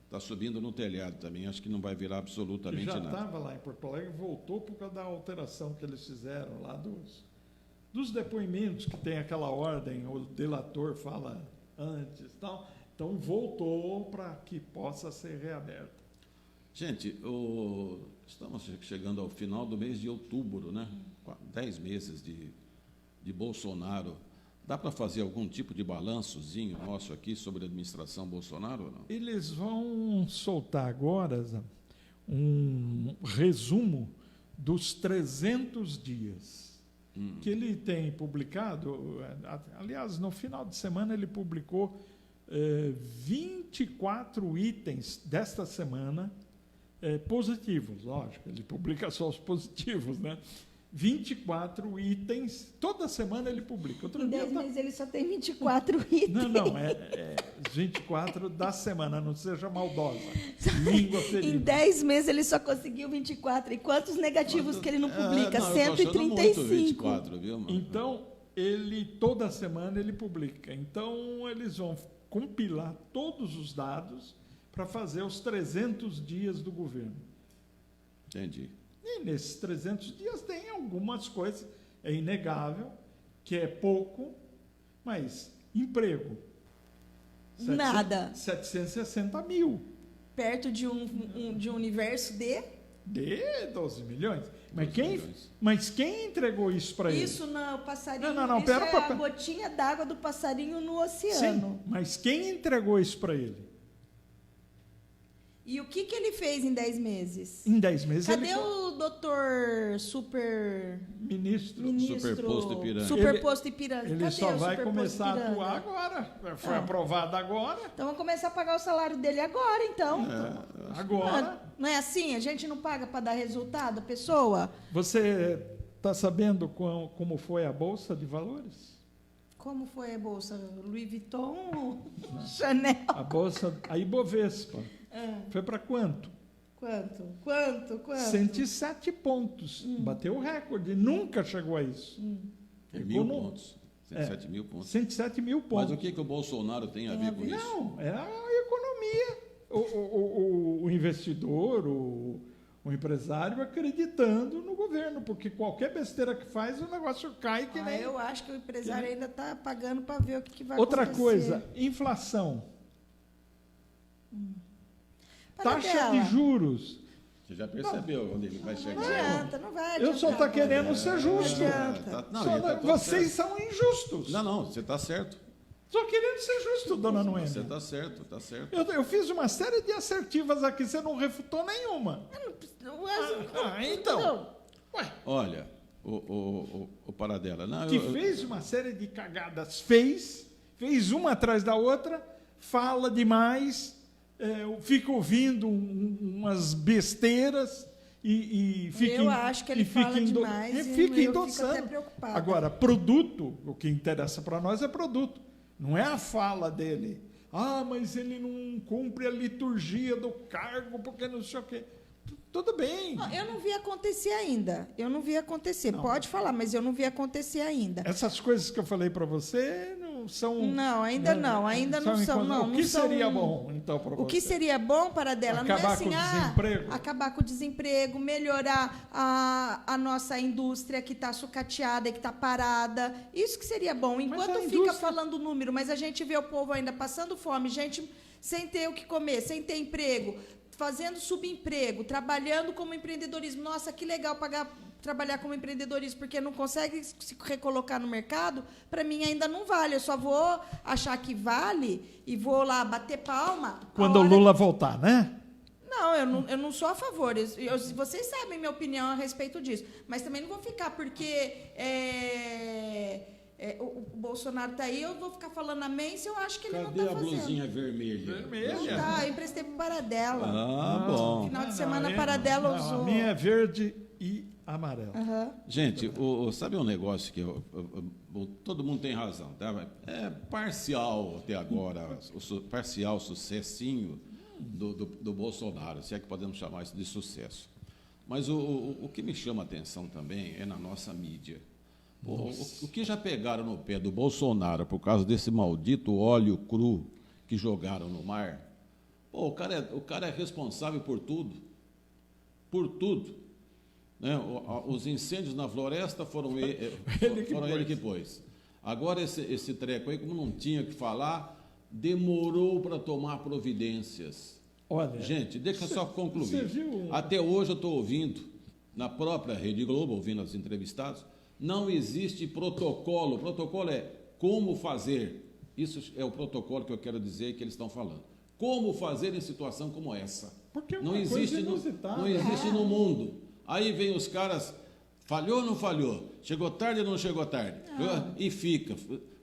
Está subindo no telhado também, acho que não vai virar absolutamente Já nada. estava lá em Porto Alegre, voltou por causa da alteração que eles fizeram lá dos depoimentos, que tem aquela ordem, o delator fala antes e tal. Então, voltou para que possa ser reaberto. Gente, estamos chegando ao final do mês de outubro, né? 10 meses de Bolsonaro. Dá para fazer algum tipo de balançozinho nosso aqui sobre a administração Bolsonaro ou não? Eles vão soltar agora, Zé, um resumo dos 300 dias que ele tem publicado. Aliás, no final de semana ele publicou 24 itens desta semana positivos, lógico, ele publica só os positivos, né? 24 itens, toda semana ele publica. Em 10 meses ele só tem 24 itens. Não, 24 da semana, não seja maldosa. Língua feliz. Em 10 meses ele só conseguiu 24. E quantos negativos que ele não publica? Não, eu tô achando muito 135. 24, viu, mano? Então, toda semana ele publica. Então, eles vão compilar todos os dados para fazer os 300 dias do governo. Entendi. E nesses 300 dias tem algumas coisas, é inegável, que é pouco, mas emprego. Nada. 760 mil. Perto de um universo de... De 12 milhões. 12 milhões. Mas quem entregou isso para ele? Isso não, o passarinho. Não, isso pera, é pera. a gotinha d'água do passarinho no oceano. Sim, mas quem entregou isso para ele? E o que ele fez em 10 meses? Em 10 meses Cadê ele o doutor ministro. Superposto Ipiranga. Superposto Ipiranga. Ele Cadê só o vai Superposto começar a Ipiranga? atuar agora. Foi aprovado agora. Então vamos começar a pagar o salário dele agora, então. Agora. Não é assim? A gente não paga para dar resultado, a pessoa? Você está sabendo como foi a Bolsa de Valores? Como foi a bolsa? Louis Vuitton? Chanel? A Bolsa, a Ibovespa. Foi para quanto? Quanto? 107 pontos. Bateu o recorde. Nunca chegou a isso. É 1.000 pontos. 107 mil pontos. 107 mil pontos. Mas o que o Bolsonaro tem a ver com isso? Não, é a economia. O investidor, o empresário acreditando no governo, porque qualquer besteira que faz, o negócio cai que nem... Eu acho que o empresário ainda está pagando para ver o que vai Outra acontecer. coisa, inflação. Taxa Paradela. de juros. Você já percebeu onde ele vai Não chegar? adianta, não vai Eu só adiantar. estou querendo ser justo. adianta. Não, Só ele tá todo vocês certo. são injustos. Não, você está certo. Só querendo ser justo, dona Noêmia. Você está certo, está certo. Eu fiz uma série de assertivas aqui, você não refutou nenhuma. Então. Não. Ué, Olha, o Paradela. Não, que fez uma série de cagadas, fez uma atrás da outra, fala demais, fica ouvindo umas besteiras e fica... Eu acho que ele fala demais e fica eu endossando. fico até preocupada. Agora, produto, o que interessa para nós é produto, não é a fala dele. Ah, mas ele não cumpre a liturgia do cargo porque não sei o quê. Tudo bem. Não, eu não vi acontecer ainda. Eu não vi acontecer. Não. Pode falar, mas eu não vi acontecer ainda. Essas coisas que eu falei para você não são... Não, ainda não. Ainda não são. Não, o que não são, seria bom, então, para você? O que seria bom para dela Acabar não é assim, com o desemprego? acabar com o desemprego, melhorar a nossa indústria que está sucateada e que está parada. Isso que seria bom. Enquanto a fica indústria... falando número, mas a gente vê o povo ainda passando fome, gente sem ter o que comer, sem ter emprego, fazendo subemprego, trabalhando como empreendedorismo. Nossa, que legal trabalhar como empreendedorismo, porque não consegue se recolocar no mercado. Para mim ainda não vale. Eu só vou achar que vale e vou lá bater palma. Quando o Lula voltar, né? Não, eu não sou a favor. Vocês sabem minha opinião a respeito disso. Mas também não vou ficar, porque o Bolsonaro está aí, eu vou ficar falando amém se eu acho que ele não está fazendo. Cadê a blusinha vermelha? Não tá, eu emprestei para Paradela. Ah, bom. Final de semana, Paradela usou. A minha é verde e amarelo. Uhum. Gente, sabe um negócio que todo mundo tem razão, tá? É parcial até agora, parcial sucessinho do Bolsonaro, se é que podemos chamar isso de sucesso. Mas o que me chama a atenção também é na nossa mídia. O que já pegaram no pé do Bolsonaro por causa desse maldito óleo cru que jogaram no mar? Pô, o cara é responsável por tudo. Por tudo. Né? Os incêndios na floresta foram ele que pôs. Agora, esse treco aí, como não tinha que falar, demorou para tomar providências. Olha, gente, deixa eu só concluir. Viu? Até hoje eu estou ouvindo, na própria Rede Globo, ouvindo os entrevistados, não existe protocolo. O protocolo é como fazer. Isso é o protocolo que eu quero dizer que eles estão falando. Como fazer em situação como essa? Porque não existe no mundo. Aí vem os caras, falhou ou não falhou? Chegou tarde ou não chegou tarde? E fica.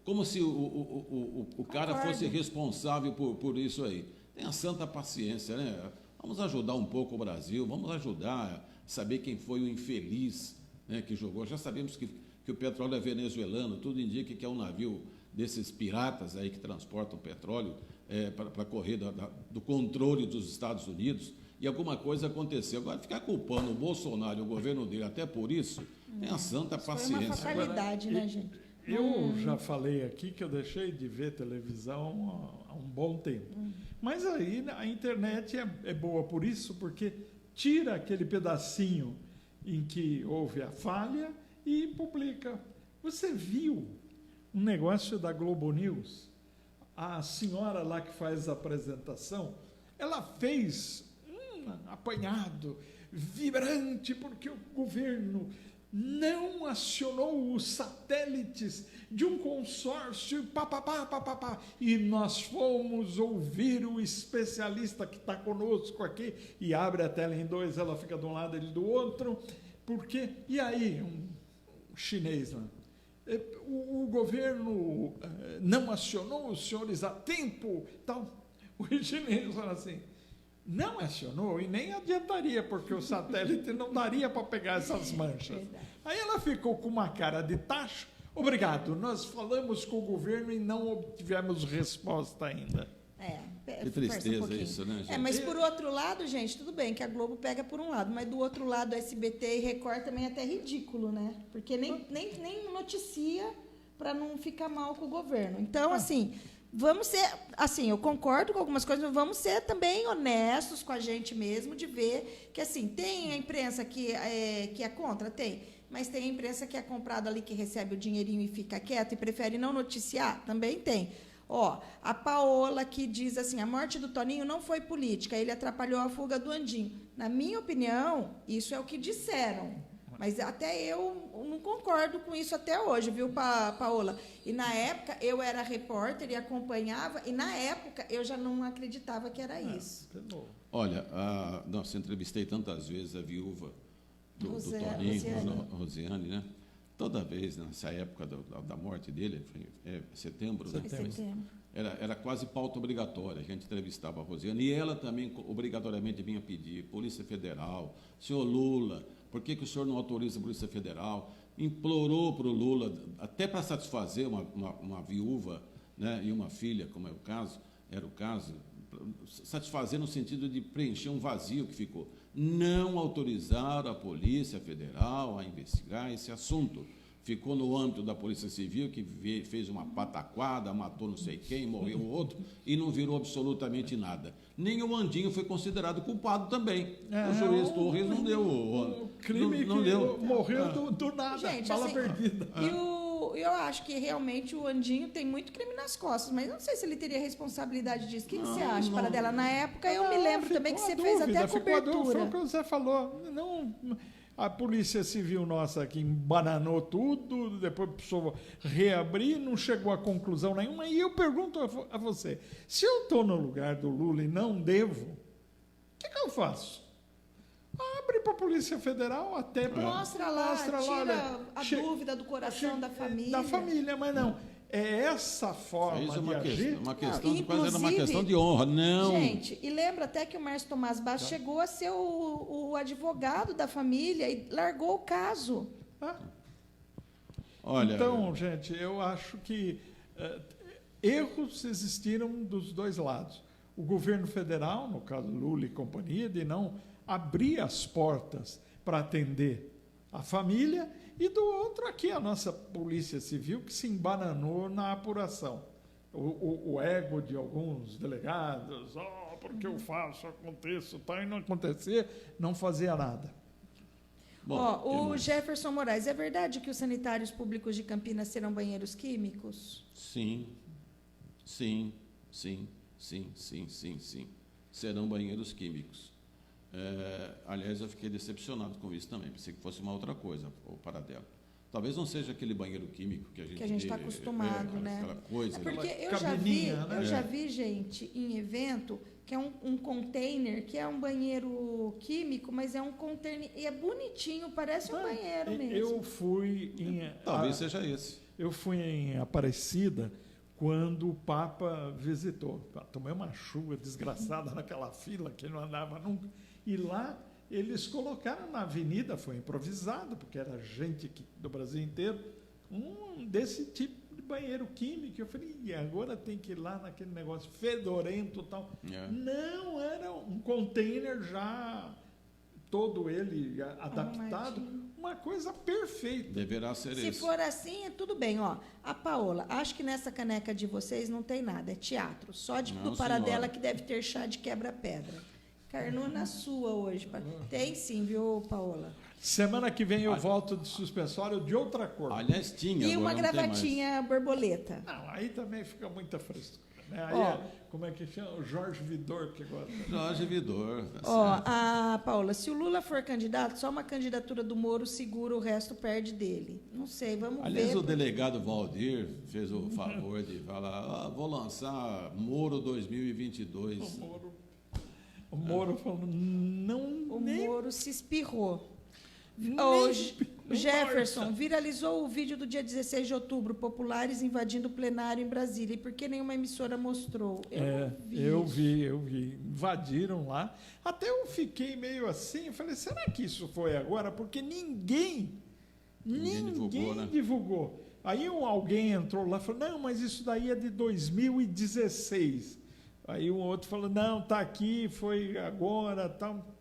Como se o cara fosse responsável por isso aí. Tenha santa paciência, né? Vamos ajudar um pouco o Brasil, vamos ajudar a saber quem foi o infeliz, né, que jogou. Já sabemos que o petróleo é venezuelano, tudo indica que é um navio desses piratas aí que transportam petróleo para correr do controle dos Estados Unidos, e alguma coisa aconteceu. Agora, ficar culpando o Bolsonaro e o governo dele até por isso, tenha santa paciência. Foi uma fatalidade, né, gente? Eu já falei aqui que eu deixei de ver televisão há um bom tempo. Mas aí a internet é boa por isso, porque tira aquele pedacinho em que houve a falha e publica. Você viu um negócio da Globo News? A senhora lá que faz a apresentação, ela fez um apanhado vibrante porque o governo não acionou os satélites de um consórcio, e nós fomos ouvir o especialista que está conosco aqui, e abre a tela em dois, ela fica de um lado, ele do outro, porque, e aí, um chinês lá, o governo não acionou os senhores a tempo, tal. O chinês fala assim, não acionou e nem adiantaria, porque o satélite não daria para pegar essas manchas. Aí ela ficou com uma cara de tacho. Obrigado, nós falamos com o governo e não obtivemos resposta ainda. Que tristeza isso, né, gente? Mas por outro lado, gente, tudo bem que a Globo pega por um lado, mas do outro lado, SBT e Record também é até ridículo, né? Porque nem noticia para não ficar mal com o governo. Então, assim, vamos ser, assim, eu concordo com algumas coisas, mas vamos ser também honestos com a gente mesmo, de ver que, assim, tem a imprensa que é contra, tem, mas tem a imprensa que é comprada ali, que recebe o dinheirinho e fica quieta e prefere não noticiar, também tem. A Paola que diz assim, a morte do Toninho não foi política, ele atrapalhou a fuga do Andinho. Na minha opinião, isso é o que disseram. Mas até eu não concordo com isso até hoje, viu, Paola? E na época eu era repórter e acompanhava, e na época eu já não acreditava que era isso. Olha, nossa, entrevistei tantas vezes a viúva do Toninho, Rosiane, né? Toda vez, nessa época da morte dele, foi setembro, né? Setembro. era quase pauta obrigatória. A gente entrevistava a Rosiane e ela também obrigatoriamente vinha pedir, Polícia Federal, senhor Lula, por que o senhor não autoriza a Polícia Federal? Implorou para o Lula, até para satisfazer uma viúva, né, e uma filha, como era o caso, satisfazer no sentido de preencher um vazio que ficou. Não autorizaram a Polícia Federal a investigar esse assunto. Ficou no âmbito da Polícia Civil, que fez uma pataquada, matou não sei quem, morreu outro, e não virou absolutamente nada. Nem o Andinho foi considerado culpado também. O juiz Torres não deu... O crime não que deu. morreu do nada, Gente, bala assim, perdida. Eu acho que realmente o Andinho tem muito crime nas costas, mas não sei se ele teria responsabilidade disso. O que você acha, Paradela? Na época, eu me lembro também que você fez até a cobertura. Foi o que você falou. Não, a Polícia Civil nossa aqui embananou tudo, depois precisou reabrir, não chegou a conclusão nenhuma. E eu pergunto a você, se eu estou no lugar do Lula e não devo, o que eu faço? Abre para a Polícia Federal até para... Mostra lá, tira a dúvida do coração da família. Da família, mas não. É essa forma de agir. Uma questão de quase era uma questão de honra. Não. Gente, e lembra até que o Márcio Tomás Bastos chegou a ser o advogado da família e largou o caso. Olha, então, gente, eu acho que erros existiram dos dois lados. O governo federal, no caso Lula e companhia, de não abrir as portas para atender a família, e do outro aqui a nossa Polícia Civil, que se embananou na apuração. O ego de alguns delegados, porque eu faço, aconteço, e não acontecer, não fazia nada. Bom, o Jefferson Moraes, é verdade que os sanitários públicos de Campinas serão banheiros químicos? Sim. Serão banheiros químicos. Aliás, eu fiquei decepcionado com isso também. Pensei que fosse uma outra coisa, o Paradela. Talvez não seja aquele banheiro químico que a gente está acostumado, né? Aquela coisa. Porque né? eu já vi, gente, em evento, que é um container, que é um banheiro químico, mas é um container, e é bonitinho, parece um banheiro mesmo. Eu fui em... Talvez seja esse. Eu fui em Aparecida quando o Papa visitou. Tomei uma chuva desgraçada naquela fila que não andava nunca. E lá eles colocaram na avenida, foi improvisado, porque era gente do Brasil inteiro, desse tipo de banheiro químico. Eu falei, e agora tem que ir lá naquele negócio fedorento e tal. Não, era um container já, todo ele adaptado, uma coisa perfeita. Deverá ser Se for assim, tudo bem. A Paola, acho que nessa caneca de vocês não tem nada, é teatro. Só do Paradela que deve ter chá de quebra-pedra. Carnuna sua hoje. Tem sim, viu, Paola? Semana que vem eu volto de suspensório de outra cor. Aliás, tinha. E uma gravatinha borboleta. Não, aí também fica muita frescura. Né? Aí como é que chama? O Jorge Vidor que gosta. Jorge Vidor. A Paola, se o Lula for candidato, só uma candidatura do Moro segura, o resto perde dele. Não sei, vamos ver. Aliás, o delegado Valdir fez o favor de falar, vou lançar Moro 2022. O Moro falou, não... O Moro se espirrou. O Jefferson viralizou o vídeo do dia 16 de outubro, populares invadindo o plenário em Brasília. E por que nenhuma emissora mostrou? Eu vi. Invadiram lá. Até eu fiquei meio assim, eu falei, será que isso foi agora? Porque ninguém divulgou. Aí alguém entrou lá e falou, não, mas isso daí é de 2016. Aí o outro falou, não, está aqui, foi agora, tal.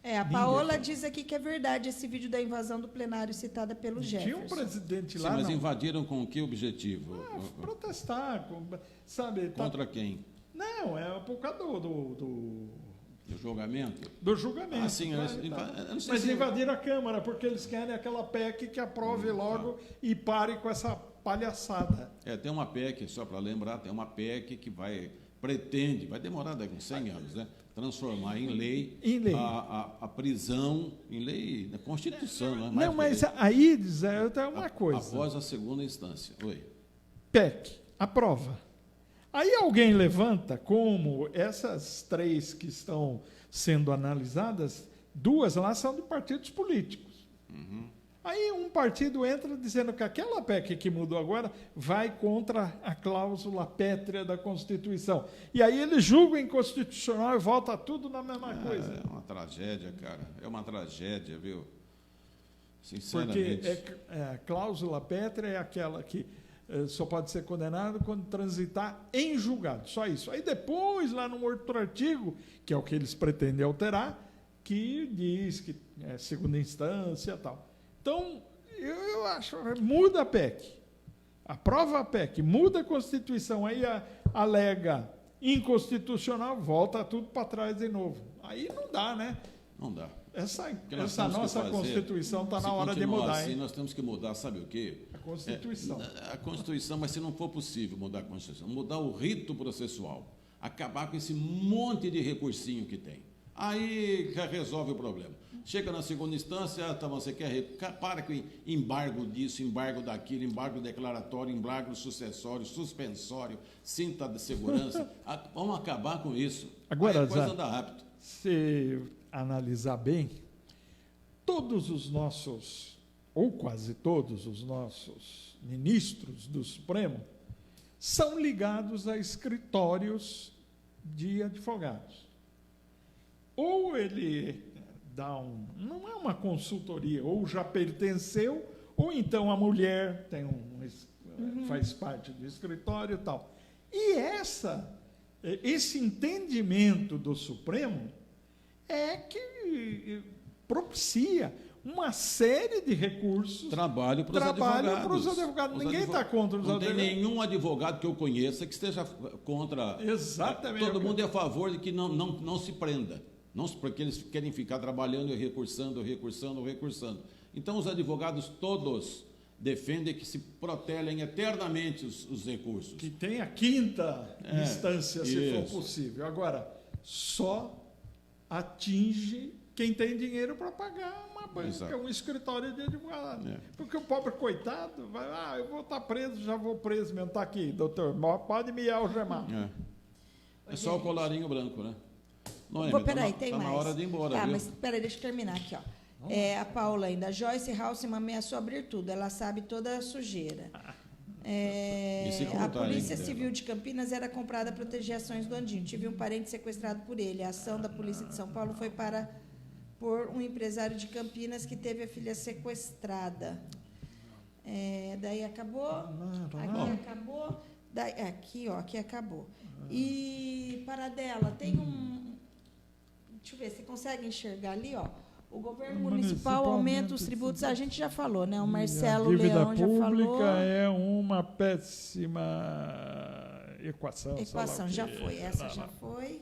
A Paola diz aqui que é verdade esse vídeo da invasão do plenário citada pelo Jefferson. Tinha um presidente lá, mas invadiram com que objetivo? Protestar, sabe? Contra quem? Não, é por causa do julgamento? Do julgamento. Sim, mas invadiram a Câmara, porque eles querem aquela PEC que aprove logo e pare com essa palhaçada. Tem uma PEC, só para lembrar, tem uma PEC que vai demorar daqui uns 100 anos, né? Transformar em lei, a prisão, em lei da Constituição. Não, mas aí é uma coisa. Após a segunda instância. Oi. PEC, aprova. Aí alguém levanta, como essas 3 que estão sendo analisadas, 2 lá são de partidos políticos. Aí um partido entra dizendo que aquela PEC que mudou agora vai contra a cláusula pétrea da Constituição. E aí eles julgam inconstitucional e volta tudo na mesma coisa. É uma tragédia, cara. É uma tragédia, viu? Porque Sinceramente. a cláusula pétrea é aquela que só pode ser condenado quando transitar em julgado. Só isso. Aí depois, lá no outro artigo, que é o que eles pretendem alterar, que diz que é segunda instância e tal. Então, eu acho, muda a PEC, aprova a PEC, muda a Constituição, aí alega inconstitucional, volta tudo para trás de novo. Aí não dá, né? Não dá. Essa temos nossa que fazer, Constituição está se na hora de continuar mudar, assim, hein? nós temos que mudar, sabe o quê? A Constituição. A Constituição, mas se não for possível mudar a Constituição, mudar o rito processual, acabar com esse monte de recursinho que tem. Aí resolve o problema. Chega na segunda instância, tá, você quer para com embargo disso, embargo daquilo, embargo declaratório, embargo sucessório, suspensório, cinta de segurança. Vamos acabar com isso. Agora, aí a coisa Zé, anda rápido. se analisar bem, todos os nossos, ou quase todos os nossos ministros do Supremo são ligados a escritórios de advogados. Ou ele não é uma consultoria, ou já pertenceu, ou então a mulher tem faz parte do escritório e tal. E esse entendimento do Supremo é que propicia uma série de recursos. Trabalho para os advogados. Ninguém está contra os advogados. Não tem nenhum advogado que eu conheça que esteja contra. Exatamente. Todo mundo é a favor de que não se prenda. Não, porque eles querem ficar trabalhando e recursando. Então, os advogados todos defendem que se protelem eternamente os recursos. Que tem a quinta instância, se isso. for possível. Agora, só atinge quem tem dinheiro para pagar uma banca, um escritório de advogado. Porque o pobre coitado vai, eu vou estar preso, já vou preso mesmo. Está aqui, doutor, pode me algemar. É só o colarinho branco, né? Peraí, tem mais. Está na hora de ir embora, viu? Viu? Mas peraí, deixa eu terminar aqui, ó. A Paula ainda. Joyce Halseman ameaçou abrir tudo. Ela sabe toda a sujeira. A Polícia Civil de Campinas era comprada para proteger ações do Andinho. Tive um parente sequestrado por ele. A ação da Polícia de São Paulo foi por um empresário de Campinas que teve a filha sequestrada. Daí acabou. Aqui acabou. Aqui acabou. E Paradela, tem um... Deixa eu ver, você consegue enxergar ali, ó? O governo municipal aumenta os tributos, a gente já falou, né? O Marcelo Leão já falou. A dívida pública é uma péssima equação. Já foi, essa já foi.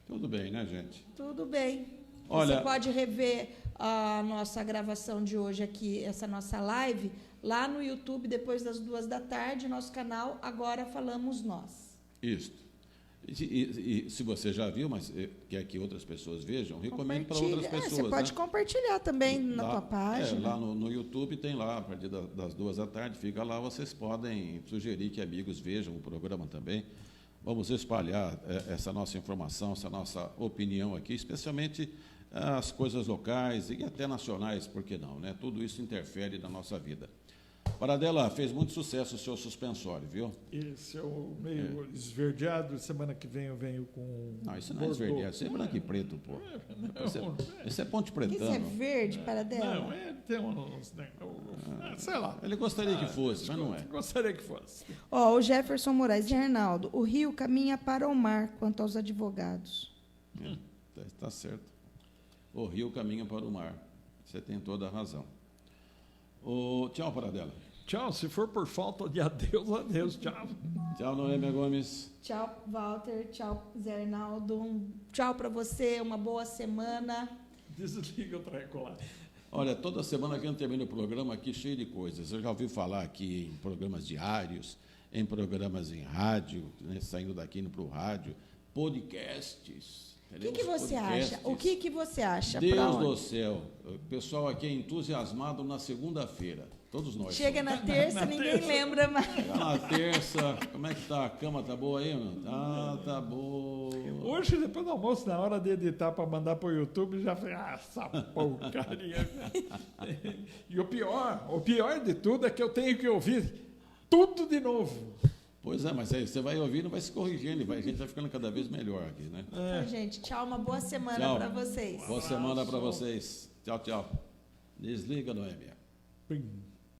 Tudo bem, né, gente? Tudo bem. Olha, você pode rever a nossa gravação de hoje aqui, essa nossa live, lá no YouTube, depois das 14h, nosso canal Agora Falamos Nós. Isso. E se você já viu, mas quer que outras pessoas vejam, recomendo para outras pessoas. Você pode compartilhar também na tua página. Lá no YouTube tem lá, a partir das 14h, fica lá, vocês podem sugerir que amigos vejam o programa também. Vamos espalhar essa nossa informação, essa nossa opinião aqui, especialmente as coisas locais e até nacionais, por que não, né? Tudo isso interfere na nossa vida. Paradela, fez muito sucesso o seu suspensório, viu? Esse é o meio esverdeado. Semana que vem eu venho com. Não, isso não é esverdeado, isso é branco e preto, pô. Esse é ponte pretano. Isso é verde, Paradela? Não, tem uns. Sei lá. Ele gostaria que fosse, mas não é. Gostaria que fosse. O Jefferson Moraes de Arnaldo. O Rio caminha para o mar quanto aos advogados. Está certo. O Rio caminha para o mar. Você tem toda a razão. Tchau, Paradela. Tchau, se for por falta de adeus, tchau. Tchau, Noêmia Gomes. Tchau, Walter. Tchau, Zé Arnaldo. Tchau para você, uma boa semana. Desliga o treco lá. Olha, toda semana que eu termino o programa aqui cheio de coisas. Eu já ouvi falar aqui em programas diários, em programas em rádio, né, saindo daqui indo para o rádio, podcasts. O que você podcasts. acha? O que você acha? Deus do céu, o pessoal aqui é entusiasmado na segunda-feira. Todos nós. Chega na terça, ninguém lembra mais. Chega na terça, como é que tá? A cama tá boa aí, mano? Tá boa. Hoje, depois do almoço, na hora de editar para mandar para o YouTube, já falei, essa porcaria. E o pior de tudo é que eu tenho que ouvir tudo de novo. Pois é, mas aí você vai ouvindo, vai se corrigindo, a gente vai ficando cada vez melhor aqui, né? Então, gente, tchau, uma boa semana para vocês. Boa semana para vocês. Tchau, tchau. Desliga, Noêmia. Pim.